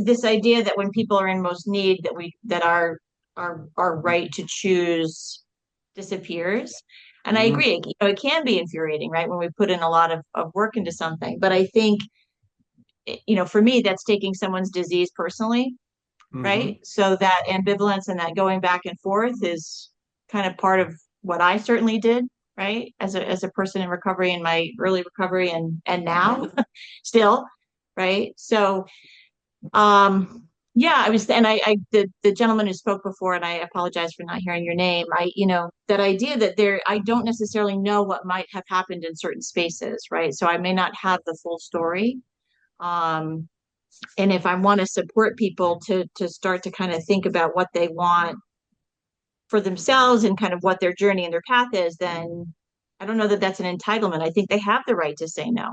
this idea that when people are in most need, that our right to choose disappears. And I agree, it can be infuriating, right? When we put in a lot of work into something. But I think, for me, that's taking someone's disease personally, right? So that ambivalence and that going back and forth is kind of part of what I certainly did, right? As a person in recovery, in my early recovery and now still, right? So yeah, the gentleman who spoke before, and I apologize for not hearing your name. That idea that I don't necessarily know what might have happened in certain spaces, right? So I may not have the full story. Um, and if I want to support people to start to kind of think about what they want for themselves and kind of what their journey and their path is, then I don't know that that's an entitlement. I think they have the right to say no,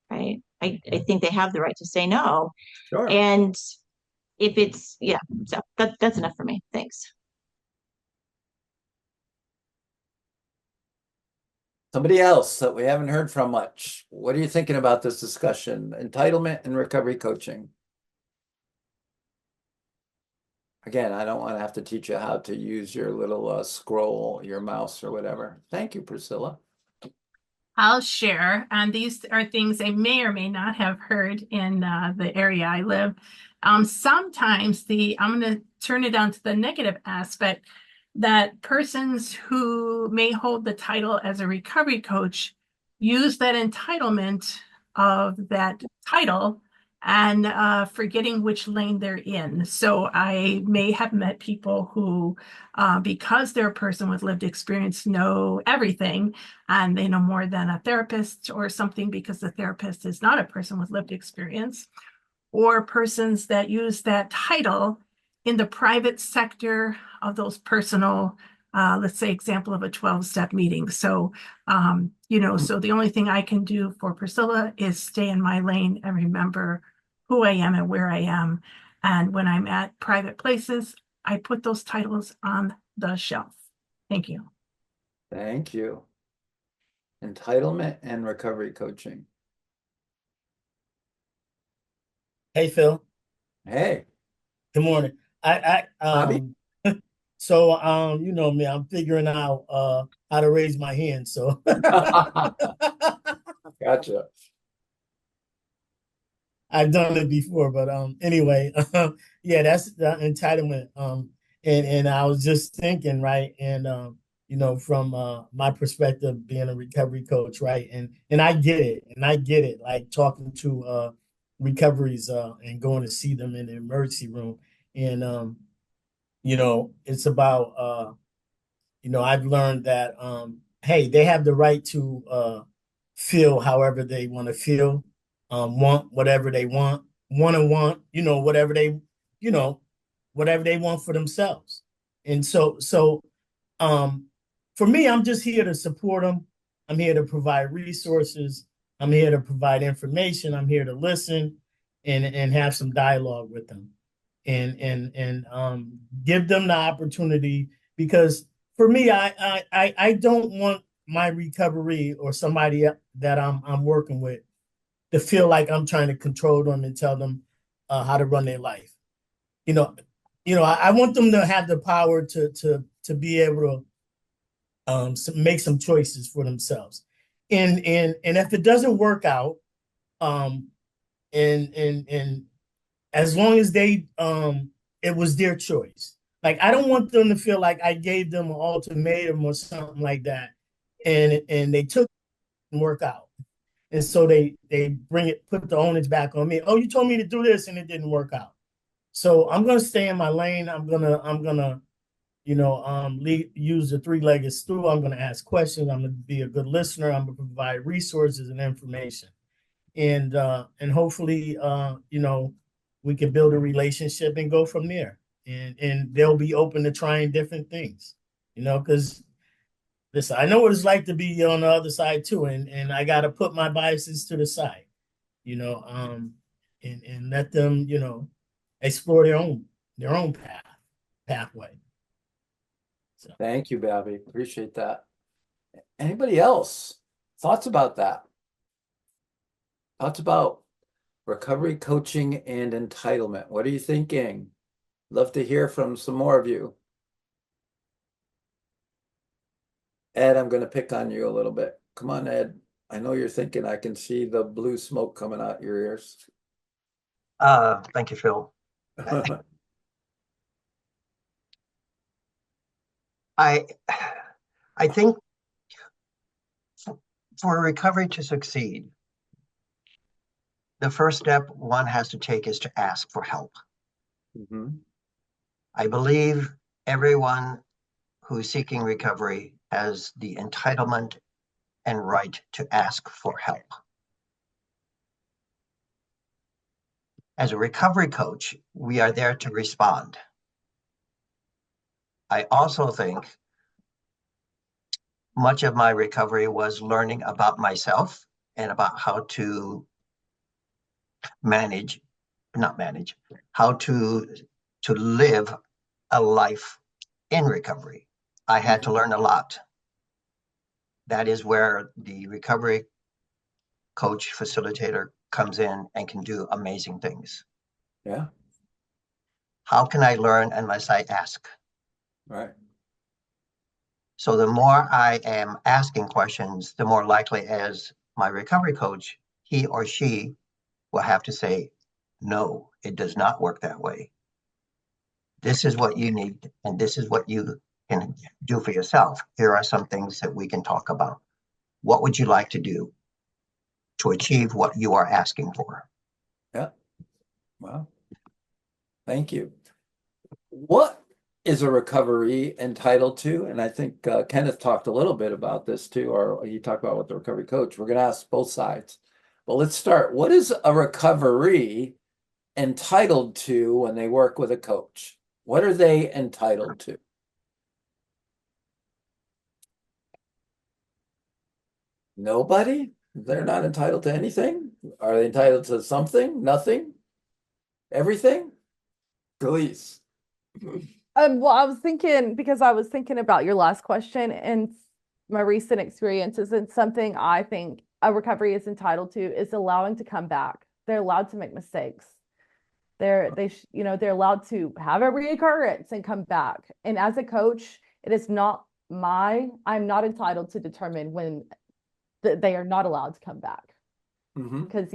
right? I think they have the right to say no. Sure. And if it's, yeah, so that's enough for me. Thanks. Somebody else that we haven't heard from much. What are you thinking about this discussion? Entitlement and recovery coaching. Again, I don't want to have to teach you how to use your little scroll, your mouse or whatever. Thank you, Priscilla. I'll share. And these are things I may or may not have heard in the area I live. Sometimes I'm going to turn it down to the negative aspect that persons who may hold the title as a recovery coach use that entitlement of that title and forgetting which lane they're in. So I may have met people who, because they're a person with lived experience, know everything, and they know more than a therapist or something because the therapist is not a person with lived experience, or persons that use that title in the private sector of those personal, let's say, example of a 12-step meeting. So, so the only thing I can do for Priscilla is stay in my lane and remember who I am and where I am. And when I'm at private places, I put those titles on the shelf. Thank you. Thank you. Entitlement and recovery coaching. Hey, Phil. Hey. Good morning. Bobby. So you know me, I'm figuring out how to raise my hand. So Gotcha. I've done it before, but anyway, yeah, that's the entitlement. And I was just thinking, right, and from my perspective, being a recovery coach, right, and I get it, like talking to recoveries and going to see them in the emergency room, and it's about I've learned that hey, they have the right to feel however they want to feel, want whatever they want, you know, whatever they want for themselves. And so for me, I'm just here to support them. I'm here to provide resources. I'm here to provide information. I'm here to listen and have some dialogue with them and give them the opportunity, because for me, I don't want my recovery or somebody that I'm working with to feel like I'm trying to control them and tell them how to run their life. You know, I want them to have the power to be able to make some choices for themselves. And if it doesn't work out, um, and as long as they it was their choice. Like, I don't want them to feel like I gave them an ultimatum or something like that, and they took it and work out. And so they put the onus back on me. Oh, you told me to do this and it didn't work out. So I'm gonna stay in my lane. I'm gonna use the three-legged stool. I'm gonna ask questions. I'm gonna be a good listener. I'm gonna provide resources and information, and hopefully we can build a relationship and go from there. And they'll be open to trying different things, because listen, I know what it's like to be on the other side too, and I got to put my biases to the side, you know, and let them, you know, explore their own pathway. So. Thank you, Babby. Appreciate that. Anybody else? Thoughts about that? Thoughts about recovery coaching and entitlement? What are you thinking? Love to hear from some more of you. Ed, I'm going to pick on you a little bit. Come on, Ed. I know you're thinking. I can see the blue smoke coming out your ears. Thank you, Phil. I think for recovery to succeed, the first step one has to take is to ask for help. I believe everyone who's seeking recovery has the entitlement and right to ask for help. As a recovery coach, we are there to respond. I also think much of my recovery was learning about myself and about how to how to live a life in recovery. I had to learn a lot. That is where the recovery coach facilitator comes in and can do amazing things. Yeah. How can I learn unless I ask? Right. So the more I am asking questions, the more likely as my recovery coach, he or she will have to say, no, it does not work that way. This is what you need, and this is what you can do for yourself. Here are some things that we can talk about. What would you like to do to achieve what you are asking for? Yeah. Well, thank you. What is a recovery entitled to? And I think Kenneth talked a little bit about this too, or he talked about what the recovery coach. We're going to ask both sides. But let's start. What is a recovery entitled to when they work with a coach? What are they entitled to? Nobody? They're not entitled to anything? Are they entitled to something? Nothing? Everything? Elise. Well, I was thinking because I was thinking about your last question and my recent experiences, and something I think a recovery is entitled to is allowing to come back. They're allowed to make mistakes. They're allowed to have a reoccurrence and come back. And as a coach, it is not I'm not entitled to determine when they are not allowed to come back. Because,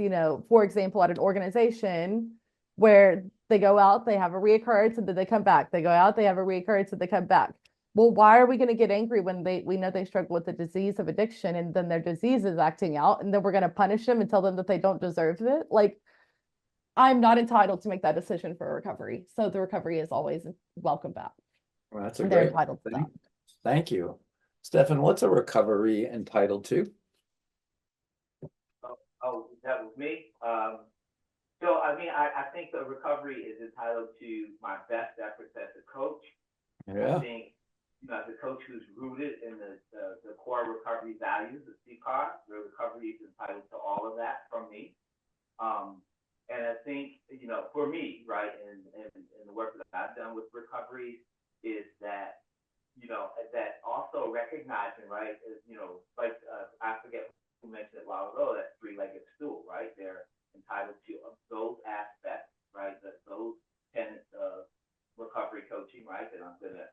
for example, at an organization where they go out, they have a reoccurrence, and then they come back. They go out, they have a reoccurrence, and they come back. Well, why are we going to get angry when we know they struggle with the disease of addiction, and then their disease is acting out, and then we're going to punish them and tell them that they don't deserve it? Like, I'm not entitled to make that decision for recovery. So the recovery is always welcome back. Well, that's a They're great entitled to that. Thank you. Stefan, what's a recovery entitled to? Oh, that was me. So I mean, I think the recovery is entitled to my best efforts as a coach. Yeah. I think, as a coach who's rooted in the core recovery values of CCAR, the recovery is entitled to all of that from me. And I think, for me, right, and the work that I've done with recovery is that, that also recognizing, right, is, like I forget who mentioned it a while ago, that three-legged stool, right? They're entitled to those aspects, right? Those tenets of recovery coaching, right? That I'm going to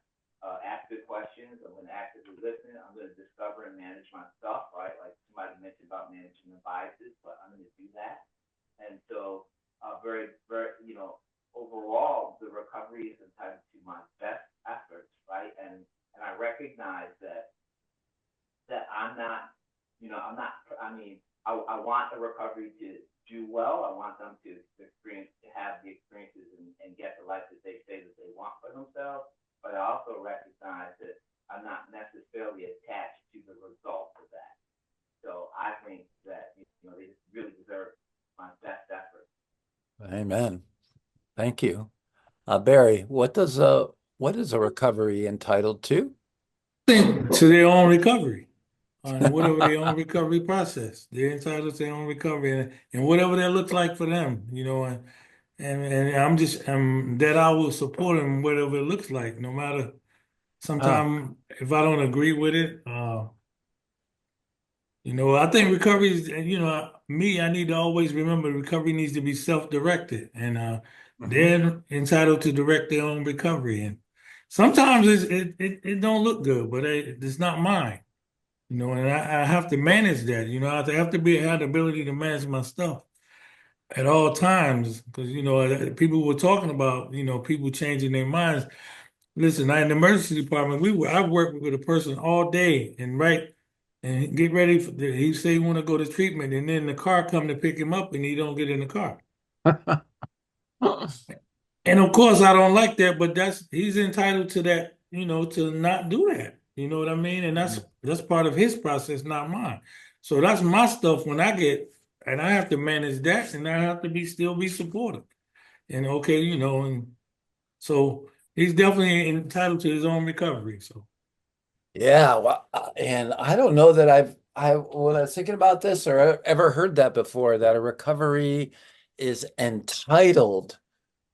ask good questions. I'm going to actively listen. I'm going to discover and manage my stuff, right? Like somebody mentioned about managing the biases, but I'm going to do that. And so, very, very, overall, the recovery is entitled to my best efforts, right? And I recognize that I'm not, I want the recovery to do well. I want them to have the experiences and get the life that they say that they want for themselves. But I also recognize that I'm not necessarily attached to the results of that. So I think that, they really deserve my best effort. Amen. Thank you. Barry, what is a recovery entitled to? think to their own recovery, and whatever their own recovery process. They're entitled to their own recovery, and whatever that looks like for them, and I'm just that I will support them whatever it looks like, no matter. Sometimes if I don't agree with it, I think recovery is, me, I need to always remember recovery needs to be self-directed, and they're entitled to direct their own recovery. And sometimes it don't look good, but it's not mine, and I have to manage that. I have to have the ability to manage my stuff at all times because, people were talking about, people changing their minds. Listen, in the emergency department, I worked with a person all day and get ready for he say he want to go to treatment, and then the car come to pick him up, and he don't get in the car. And of course, I don't like that, but he's entitled to that, to not do that. You know what I mean? And that's part of his process, not mine. So that's my stuff when and I have to manage that, and I have to still be supportive. And okay, and so he's definitely entitled to his own recovery. So. Yeah, well, and I don't know that when I was thinking about this or ever heard that before, that a recovery is entitled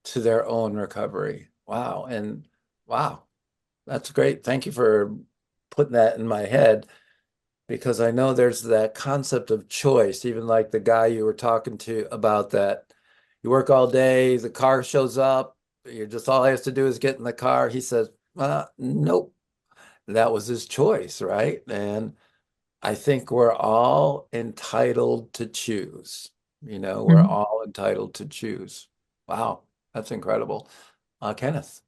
to their own recovery. Wow. And wow, that's great. Thank you for putting that in my head because I know there's that concept of choice, even like the guy you were talking to about that you work all day, the car shows up, you just all he has to do is get in the car. He says, nope. That was his choice, right? And I think we're all entitled to choose. We're all entitled to choose. Wow, that's incredible. Kenneth.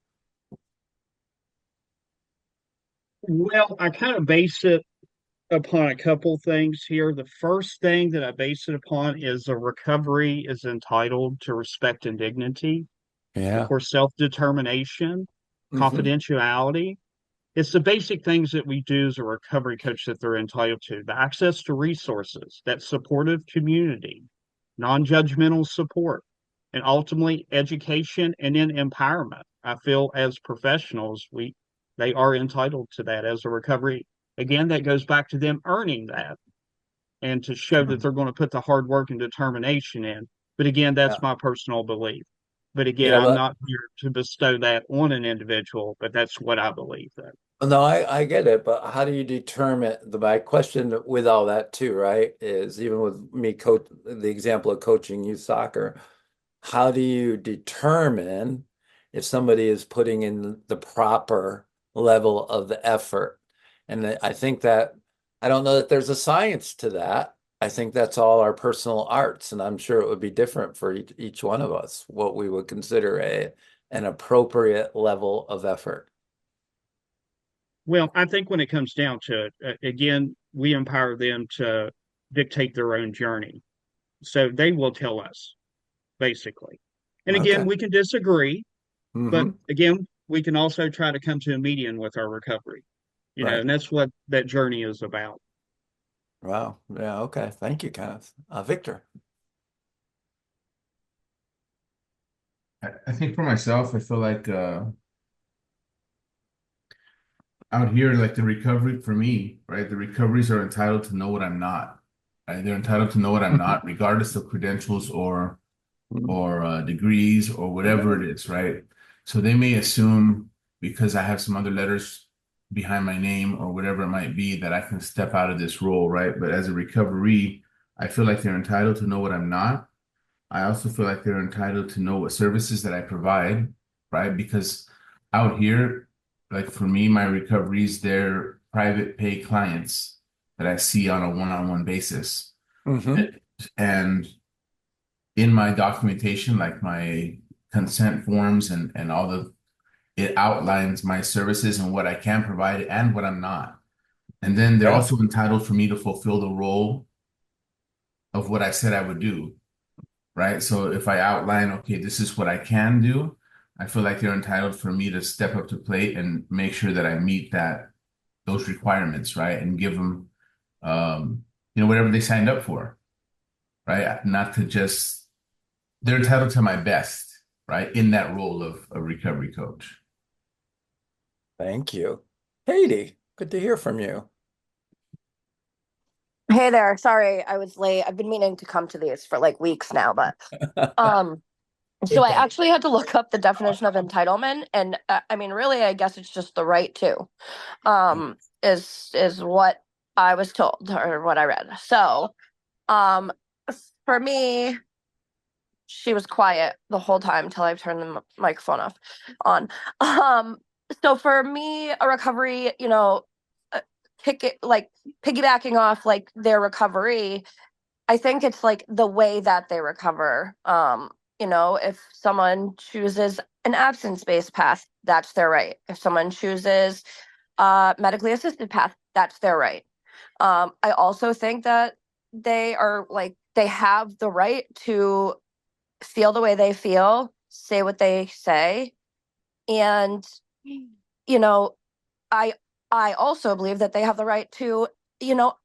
Well, I kind of base it upon a couple things here. The first thing that I base it upon is a recovery is entitled to respect and dignity, of Yeah. course, self-determination, confidentiality. It's the basic things that we do as a recovery coach that they're entitled to. The access to resources, that supportive community, non-judgmental support, and ultimately education and then empowerment. I feel as professionals, they are entitled to that as a recovery. Again, that goes back to them earning that and to show that they're going to put the hard work and determination in. But again, that's my personal belief. But again, Yeah, I'm but not here to bestow that on an individual, but that's what I believe that. no, I get it, but how do you determine my question with all that too, right? Is even with me coach the example of coaching youth soccer, how do you determine if somebody is putting in the proper level of the effort? And I think that I don't know that there's a science to that. I think that's all our personal arts, and I'm sure it would be different for each one of us, what we would consider an appropriate level of effort. Well, I think when it comes down to it, again, we empower them to dictate their own journey. So they will tell us, basically. And again, Okay. we can disagree, but Hmm. again, we can also try to come to a median with our recovery, Right. and that's what that journey is about. Wow. Yeah. Okay. Thank you, Kenneth. Victor. I think for myself, I feel like out here, like the recovery for me, right? The recoveries are entitled to know what I'm not. Right? They're entitled to know what I'm not, regardless of credentials or degrees or whatever it is, right? So they may assume because I have some other letters behind my name or whatever it might be that I can step out of this role, right? But as a recovery, I feel like they're entitled to know what I'm not. I also feel like they're entitled to know what services that I provide, right? Because out here, like for me, my recoveries, they're private pay clients that I see on a one-on-one basis. And in my documentation, like my consent forms and all it outlines my services and what I can provide and what I'm not. And then they're Yeah. also entitled for me to fulfill the role of what I said I would do, right? So if I outline, okay, this is what I can do, I feel like they're entitled for me to step up to plate and make sure that I meet those requirements, right? And give them, whatever they signed up for, right? Not to just, they're entitled to my best, right? In that role of a recovery coach. Thank you. Katie. Good to hear from you. Hey there. Sorry, I was late. I've been meaning to come to these for like weeks now, but um so I actually had to look up the definition of entitlement and I mean really I guess it's just the right to is what I was told or what I read. So, um for me, she was quiet the whole time till I turned the microphone off on. Um so for me, a recovery, uh, pick it like piggybacking off like their recovery, I think it's like the way that they recover. If someone chooses an absence-based path, that's their right. If someone chooses medically assisted path, that's their right. I also think that they have the right to feel the way they feel, say what they say, and you know, I I also believe that they have the right to,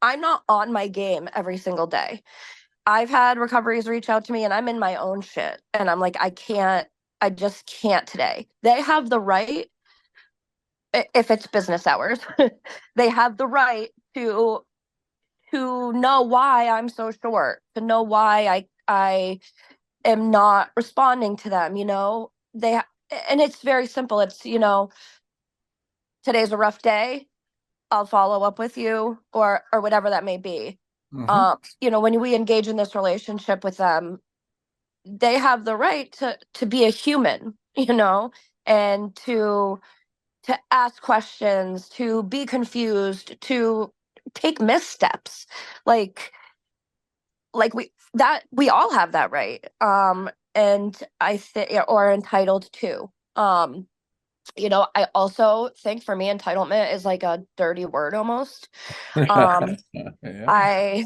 I'm not on my game every single day. I've had recoveries reach out to me and I'm in my own shit and I'm like, I just can't today. They have the right, if it's business hours, they have the right to know why I'm so short, to know why I am not responding to them, and it's very simple. It's, today's a rough day. I'll follow up with you or whatever that may be. When we engage in this relationship with them, they have the right to be a human, and to ask questions, to be confused, to take missteps. Like we all have that right. And I think, or entitled to. I also think for me entitlement is like a dirty word almost. Um Yeah. I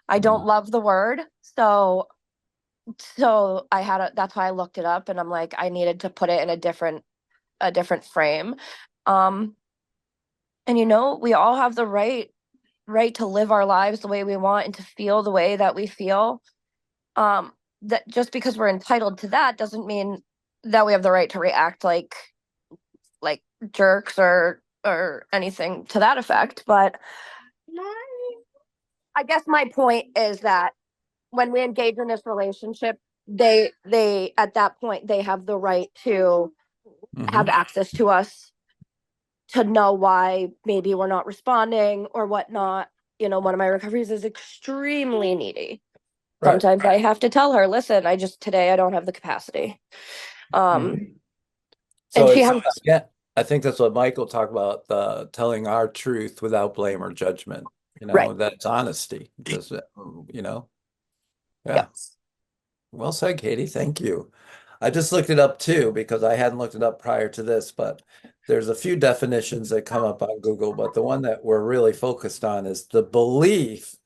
I don't love the word. So that's why I looked it up and I'm like I needed to put it in a different frame. Um and we all have the right to live our lives the way we want and to feel the way that we feel. That just because we're entitled to that doesn't mean that we have the right to react like jerks or anything to that effect. But I guess my point is that when we engage in this relationship, they at that point they have the right to have access to us, to know why maybe we're not responding or whatnot. One of my recoveries is extremely needy. Right. Sometimes I have to tell her, listen, today I don't have the capacity. So And she it's, has, yeah, I think that's what Michael talked about, telling our truth without blame or judgment. right. That's honesty. Just, yeah. Yep. Well said, Katie. Thank you. I just looked it up too because I hadn't looked it up prior to this, but there's a few definitions that come up on Google, but the one that we're really focused on is the belief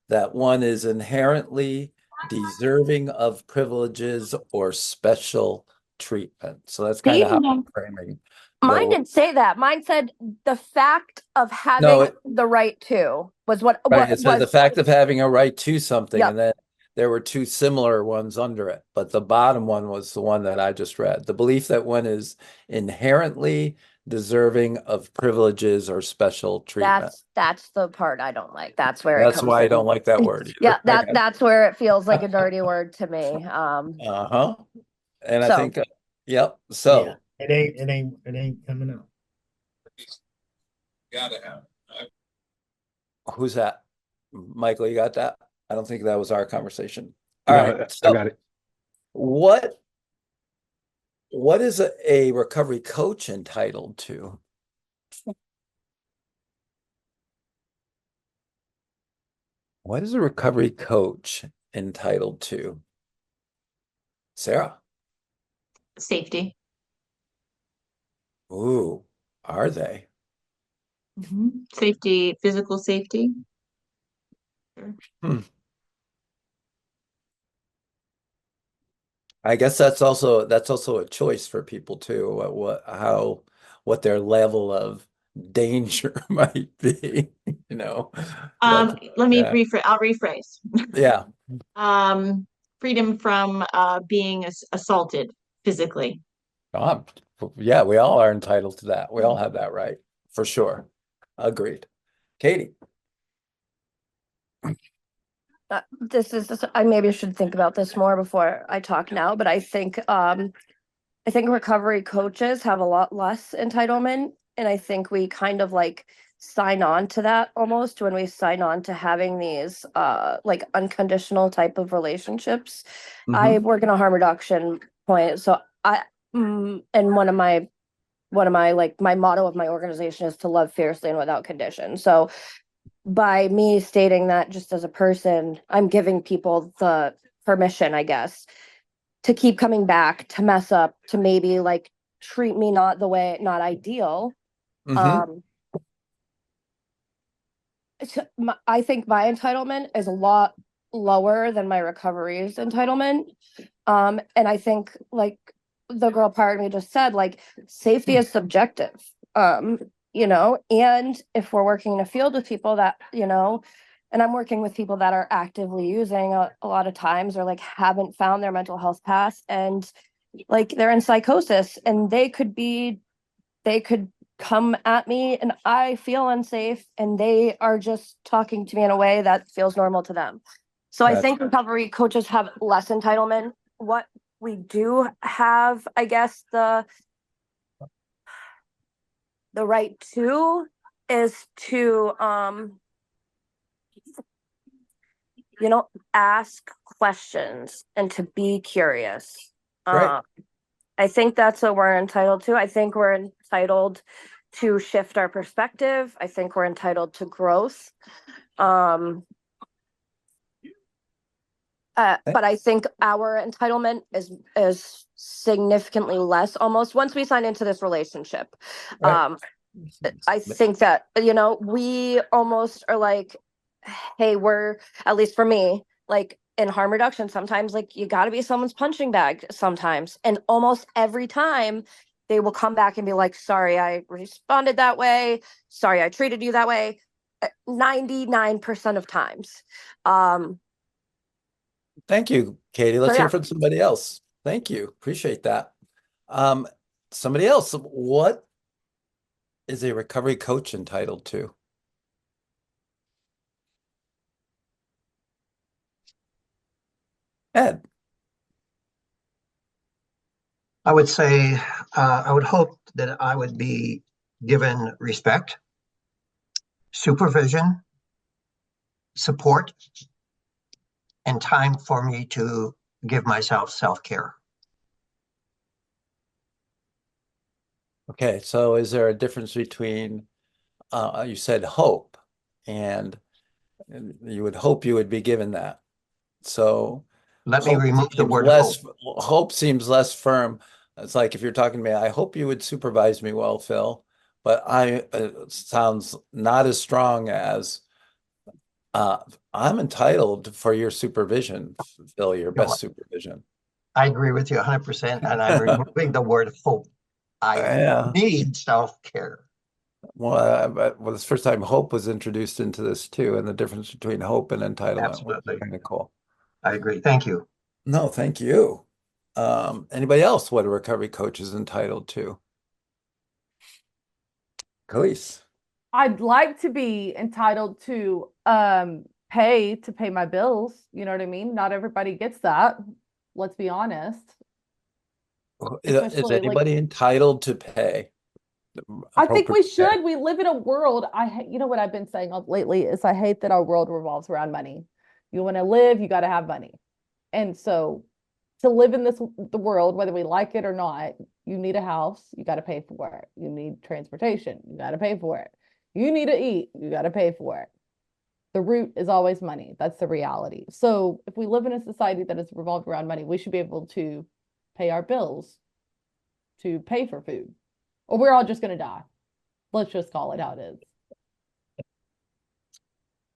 that one is inherently deserving of privileges or special treatment. So that's kind of how I'm framing Mine the didn't say that. Mine said the fact of no, having the right to was what right. It says the was. fact of having a right to something, Yep. and then there were two similar ones under it, but the bottom one was the one that I just read. The belief that one is inherently deserving of privileges or special treatment. That's the part I don't like. That's where it That's comes why I in. don't like that word Yeah, either. I that's where it feels like a dirty word to me. Uh-huh. And I So think, yep. Yeah, So it ain't coming out. who's that? Michael, you got that? I don't think that was our conversation. All No, right. I So got it. what is a recovery coach entitled to? What is a recovery coach entitled to? Sarah. Safety. Ooh, are they? Safety, physical safety. Hmm. I guess that's also a choice for people too. What their level of danger might be, you know. That Let me yeah. rephrase. I'll rephrase. Yeah. Freedom from being assaulted physically. Yeah, we all are entitled to that. We all have that right, for sure. Agreed. Katie. I maybe should think about this more before I talk now, but I think recovery coaches have a lot less entitlement, and I think we kind of like sign on to that almost when we sign on to having these like unconditional type of relationships. I work in a harm reduction point, so and one of my like my motto of my organization is to love fiercely and without condition. So by me stating that just as a person, I'm giving people the permission, I guess, to keep coming back, to mess up, to maybe like treat me not the way, not ideal. I think my entitlement is a lot lower than my recovery's entitlement. And I think like the girl part of me just said, like safety is subjective. You know, and if we're working in a field with people that, you know, and I'm working with people that are actively using a lot of times or like haven't found their mental health path and like they're in psychosis and they could come at me and I feel unsafe and they are just talking to me in a way that feels normal to them. So I think recovery coaches have less entitlement. What we do have, I guess, the right to is to you know, ask questions and to be curious. Right. I think that's what we're entitled to. I think we're entitled to shift our perspective. I think we're entitled to growth. But I think our entitlement is significantly less almost once we sign into this relationship. Right. I think that, you know, we almost are like, hey, we're, at least for me, like in harm reduction, sometimes like you got to be someone's punching bag sometimes. And almost every time they will come back and be like, sorry, I responded that way. Sorry, I treated you that way. 99% of times. Thank you, Katie. Let's So, hear yeah. from somebody else. Thank you. Appreciate that. Somebody else, what is a recovery coach entitled to? Ed. I would say, I would hope that I would be given respect, supervision, support, and time for me to give myself self-care. Okay, so is there a difference between, you said hope, and you would hope you would be given that. So Let me remove the word hope. Hope seems less firm. It's like if you're talking to me, I hope you would supervise me well, Phil, but it sounds not as strong as I'm entitled for your supervision, Phil, your best supervision. I agree with you 100%, and I'm removing the word hope. I need self-care. Well, it's the first time hope was introduced into this too, and the difference between hope and entitlement. Absolutely. Kind of cool. I agree. Thank you. No, thank you. Anybody else? What a recovery coach is entitled to? Khalees. I'd like to be entitled to pay my bills. You know what I mean? Not everybody gets that. Let's be honest. Is Especially like anybody entitled to pay? I think we appropriate pay? should. We live in a world. You know what I've been saying lately is I hate that our world revolves around money. You want to live, you got to have money. And so to live in the world, whether we like it or not, you need a house, you got to pay for it. You need transportation, you got to pay for it. You need to eat, you got to pay for it. The root is always money. That's the reality. So if we live in a society that is revolved around money, we should be able to pay our bills, to pay for food, or we're all just going to die. Let's just call it how it is.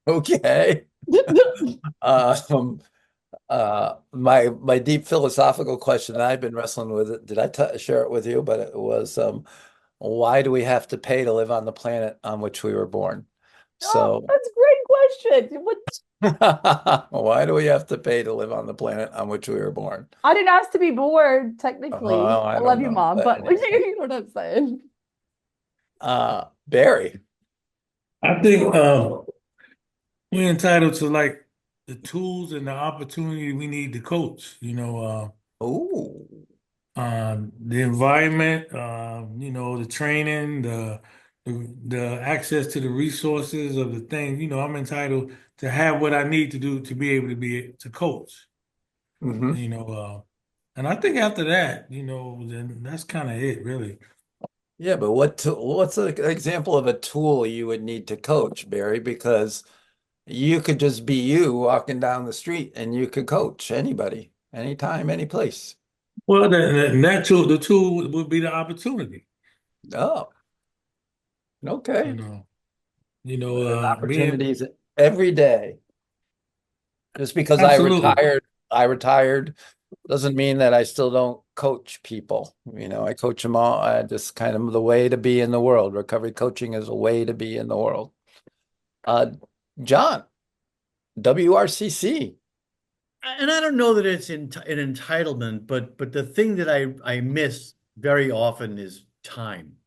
Okay. My deep philosophical question that I've been wrestling with, did I share it with you? But it was, why do we have to pay to live on the planet on which we were born? So that's a great question. why do we have to pay to live on the planet on which we were born? I didn't ask to be born, technically. I love don't you, know, Mom, but but anyway. you know what I'm saying. Barry. I think we're entitled to like the tools and the opportunity we need to coach. Oh. The environment, the training, the access to the resources of the thing. I'm entitled to have what I need to do to be able to coach. Mm-hmm. And I think after that, then that's kind of it, really. Yeah, but what's an example of a tool you would need to coach, Barry? Because you could just be you walking down the street and you could coach anybody, anytime, any place. Well, that tool, the tool would be the opportunity. Oh, You okay. know, There's being opportunities every day. Just because absolutely. I retired doesn't mean that I still don't coach people. I coach them all. I just kind of the way to be in the world. Recovery coaching is a way to be in the world. Uh, John, WRCC. And I don't know that it's an entitlement, but the thing that I miss very often is time.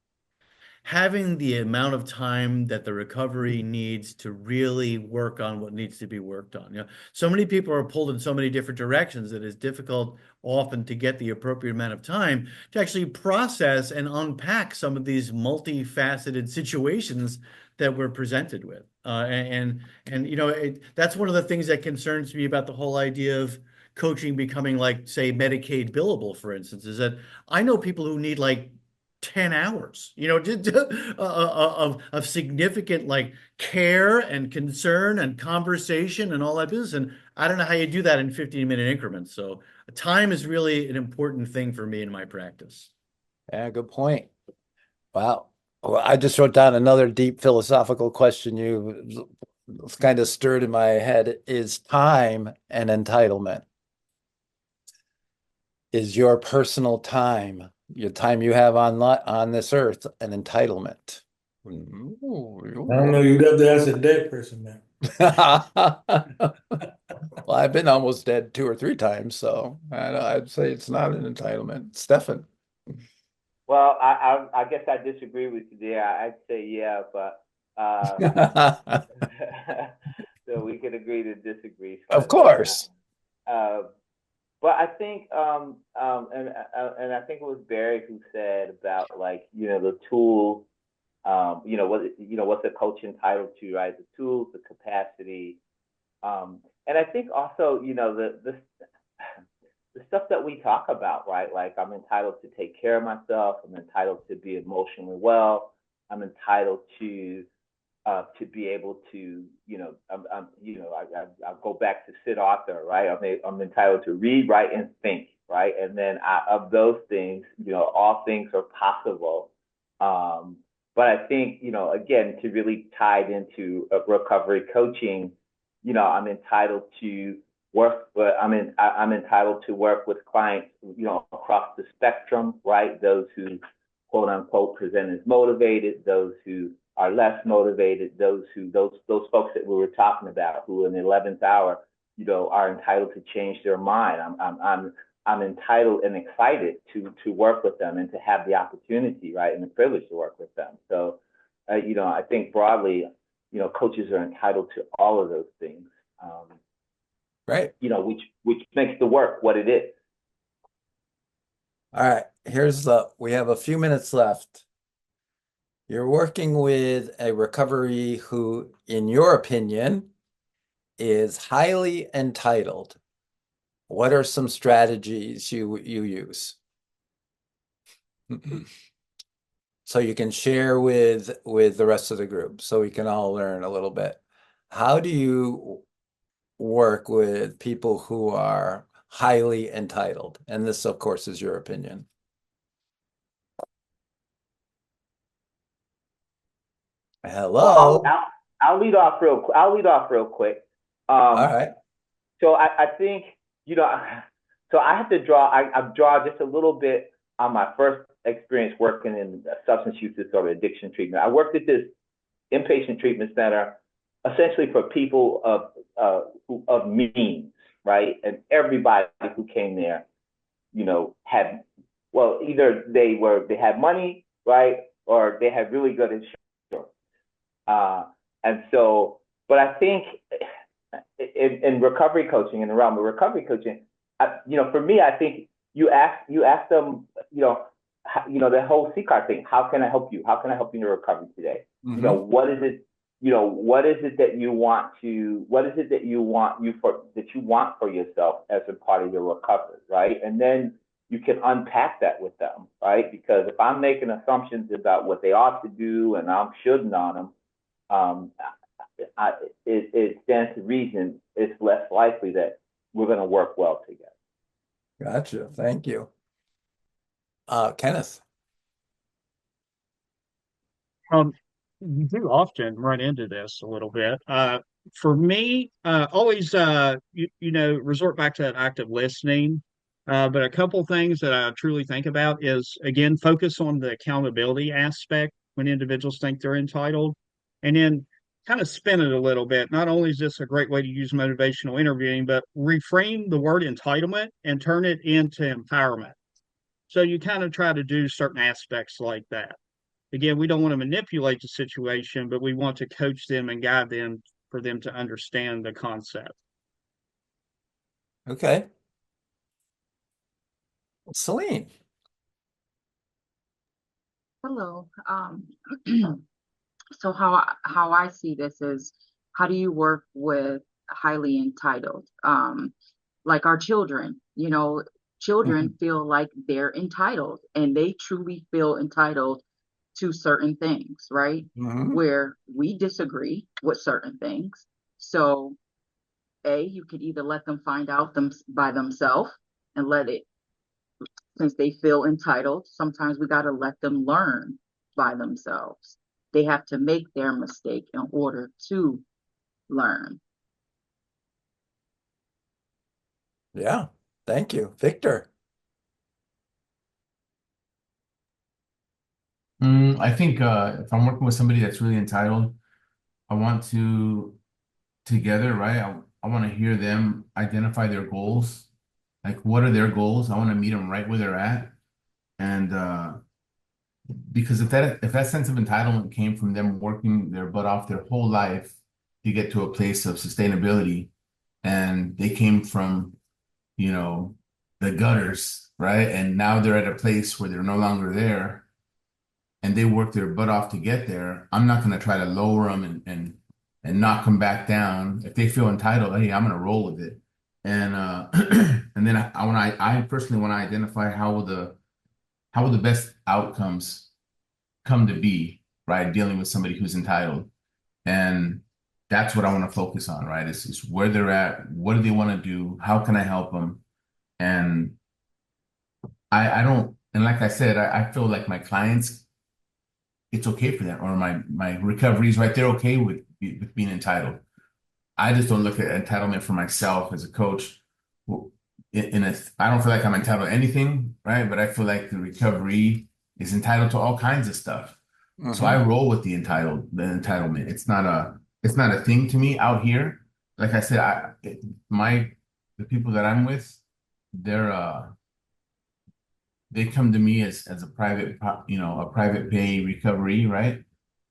Having the amount of time that the recovery needs to really work on what needs to be worked on. So many people are pulled in so many different directions that it's difficult often to get the appropriate amount of time to actually process and unpack some of these multifaceted situations that we're presented with. That's one of the things that concerns me about the whole idea of coaching becoming like, say, Medicaid billable, for instance, is that I know people who need like 10 hours, of significant like care and concern and conversation and all that business. And I don't know how you do that in 15-minute increments. So time is really an important thing for me in my practice. Yeah, good point. Wow. Well, I just wrote down another deep philosophical question you kind of stirred in my head. Is time an entitlement? Is your personal time, your time you have on this earth, an entitlement? I don't know. You'd have to ask a dead person, man. Well, I've been almost dead 2 or 3 times, so I'd say it's not an entitlement. Stefan. Well, I guess I disagree with you there. I'd say yeah, but so we could agree to disagree as far Of as that. course. But I think and I think it was Barry who said about like the tools, what's a coach entitled to, right? The tools, the capacity, and I think also the stuff that we talk about, right? Like I'm entitled to take care of myself. I'm entitled to be emotionally well. I'm entitled to be able to, I'll go back to Sid Author, right? I'm entitled to read, write, and think, right? And then of those things, all things are possible. But I think, again, to really tie it into recovery coaching, I'm entitled to work, but I'm entitled to work with clients, across the spectrum, right? Those who quote unquote present as motivated, those who are less motivated, those folks that we were talking about who in the 11th hour, are entitled to change their mind. I'm entitled and excited to work with them and to have the opportunity, right, and the privilege to work with them. So, I think broadly, coaches are entitled to all of those things. Right. Which makes the work what it is. All right. We have a few minutes left. You're working with a recovery who, in your opinion, is highly entitled. What are some strategies you use? So you can share with the rest of the group so we can all learn a little bit. How do you work with people who are highly entitled? And this, of course, is your opinion. Hello. Well, I'll lead off real quick. All right. So I think, so I have to I draw just a little bit on my first experience working in substance use disorder addiction treatment. I worked at this inpatient treatment center essentially for people of means, right? And everybody who came there, had, well, either they had money, right? Or they had really good insurance. And so, but I think in recovery coaching, in the realm of recovery coaching, for me, I think you ask them, the whole CCAR thing. How can I help you? How can I help you in your recovery today? Mhm. What is it? What is it that you want for yourself as a part of your recovery, right? And then you can unpack that with them, right? Because if I'm making assumptions about what they ought to do and I'm shouldn't on them, um, it stands to reason it's less likely that we're going to work well together. Gotcha. Thank you. Kenneth. You do often run into this a little bit. For me, always, resort back to that active listening. But a couple things that I truly think about is, again, focus on the accountability aspect when individuals think they're entitled, and then kind of spin it a little bit. Not only is this a great way to use motivational interviewing, but reframe the word entitlement and turn it into empowerment. So you kind of try to do certain aspects like that. Again, we don't want to manipulate the situation, but we want to coach them and guide them for them to understand the concept. Okay. Celine. Hello. So how I see this is, how do you work with highly entitled? Like our children, children feel like they're entitled and they truly feel entitled to certain things, right? Where we disagree with certain things. So you could either let them find out by themselves and since they feel entitled, sometimes we got to let them learn by themselves. They have to make their mistake in order to learn. Yeah. Thank you. Victor. I think if I'm working with somebody that's really entitled, I want to together, right? I want to hear them identify their goals. Like, what are their goals? I want to meet them right where they're at. And because if that sense of entitlement came from them working their butt off their whole life to get to a place of sustainability, and they came from, the gutters, right? And now they're at a place where they're no longer there, and they work their butt off to get there. I'm not going to try to lower them and knock them back down. If they feel entitled, hey, I'm going to roll with it. And and then I personally want to identify how will the best outcomes come to be, right? Dealing with somebody who's entitled. And that's what I want to focus on, right? Is where they're at, what do they want to do, how can I help them? And I don't, and like I said, I feel like my clients, it's okay for them, or my recoveries, right? They're okay with being entitled. I just don't look at entitlement for myself as a coach. I don't feel like I'm entitled to anything, right? But I feel like the recovery is entitled to all kinds of stuff. So I roll with the entitlement. It's not a thing to me out here. Like I said, the people that I'm with, they come to me as a private pay recovery, right?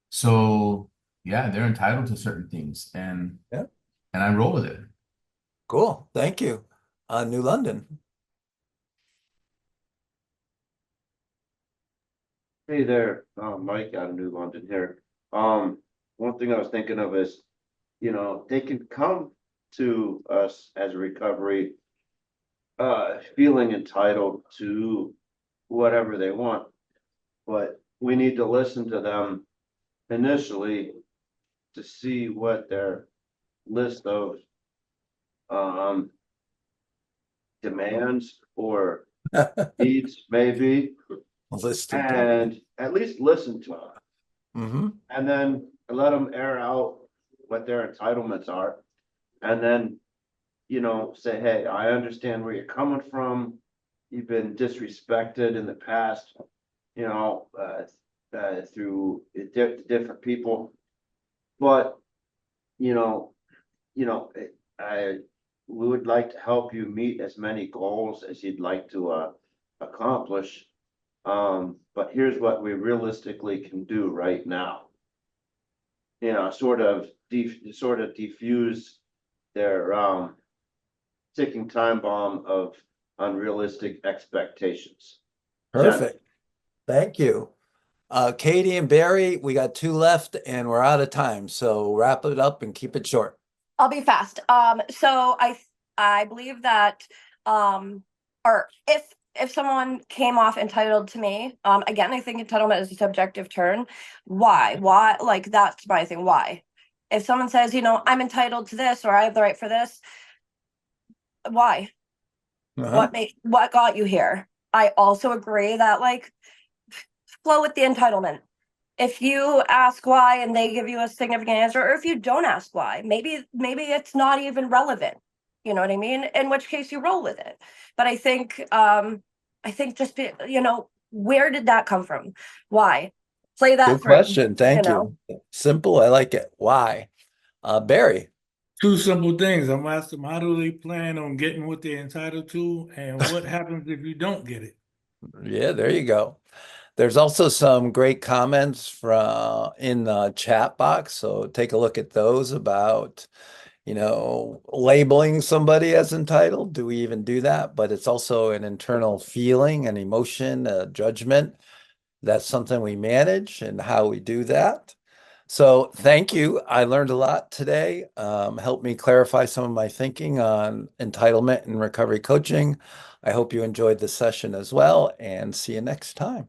So yeah, they're entitled to certain things, and I roll with it. Cool. Thank you. New London. Hey there, Mike out of New London here. One thing I was thinking of is, they can come to us as a recovery, feeling entitled to whatever they want, but we need to listen to them initially to see what their list of demands or needs may be, and at least listen to them. And then let them air out what their entitlements are, and then say, hey, I understand where you're coming from. You've been disrespected in the past, through different people, but we would like to help you meet as many goals as you'd like to accomplish. But here's what we realistically can do right now. sort of defuse their ticking time bomb of unrealistic expectations. Perfect. Thank you. Katie and Barry, we got two left and we're out of time. So wrap it up and keep it short. I'll be fast. So I believe that or if someone came off entitled to me, again, I think entitlement is a subjective term. Why? Why? Like that's my thing. Why? If someone says, I'm entitled to this or I have the right for this, why? What got you here? I also agree that like flow with the entitlement. If you ask why and they give you a significant answer, or if you don't ask why, maybe it's not even relevant. You know what I mean? In which case you roll with it. But I think just be, where did that come from? Why? Play that Good through. question. Thank you. Simple. I like it. Why? Barry. Two simple things. I'm asking them, how do they plan on getting what they're entitled to, and what happens if you don't get it? Yeah, there you go. There's also some great comments from in the chat box, so take a look at those about, labeling somebody as entitled. Do we even do that? But it's also an internal feeling, an emotion, a judgment. That's something we manage and how we do that. So thank you. I learned a lot today. Helped me clarify some of my thinking on entitlement and recovery coaching. I hope you enjoyed the session as well, and see you next time.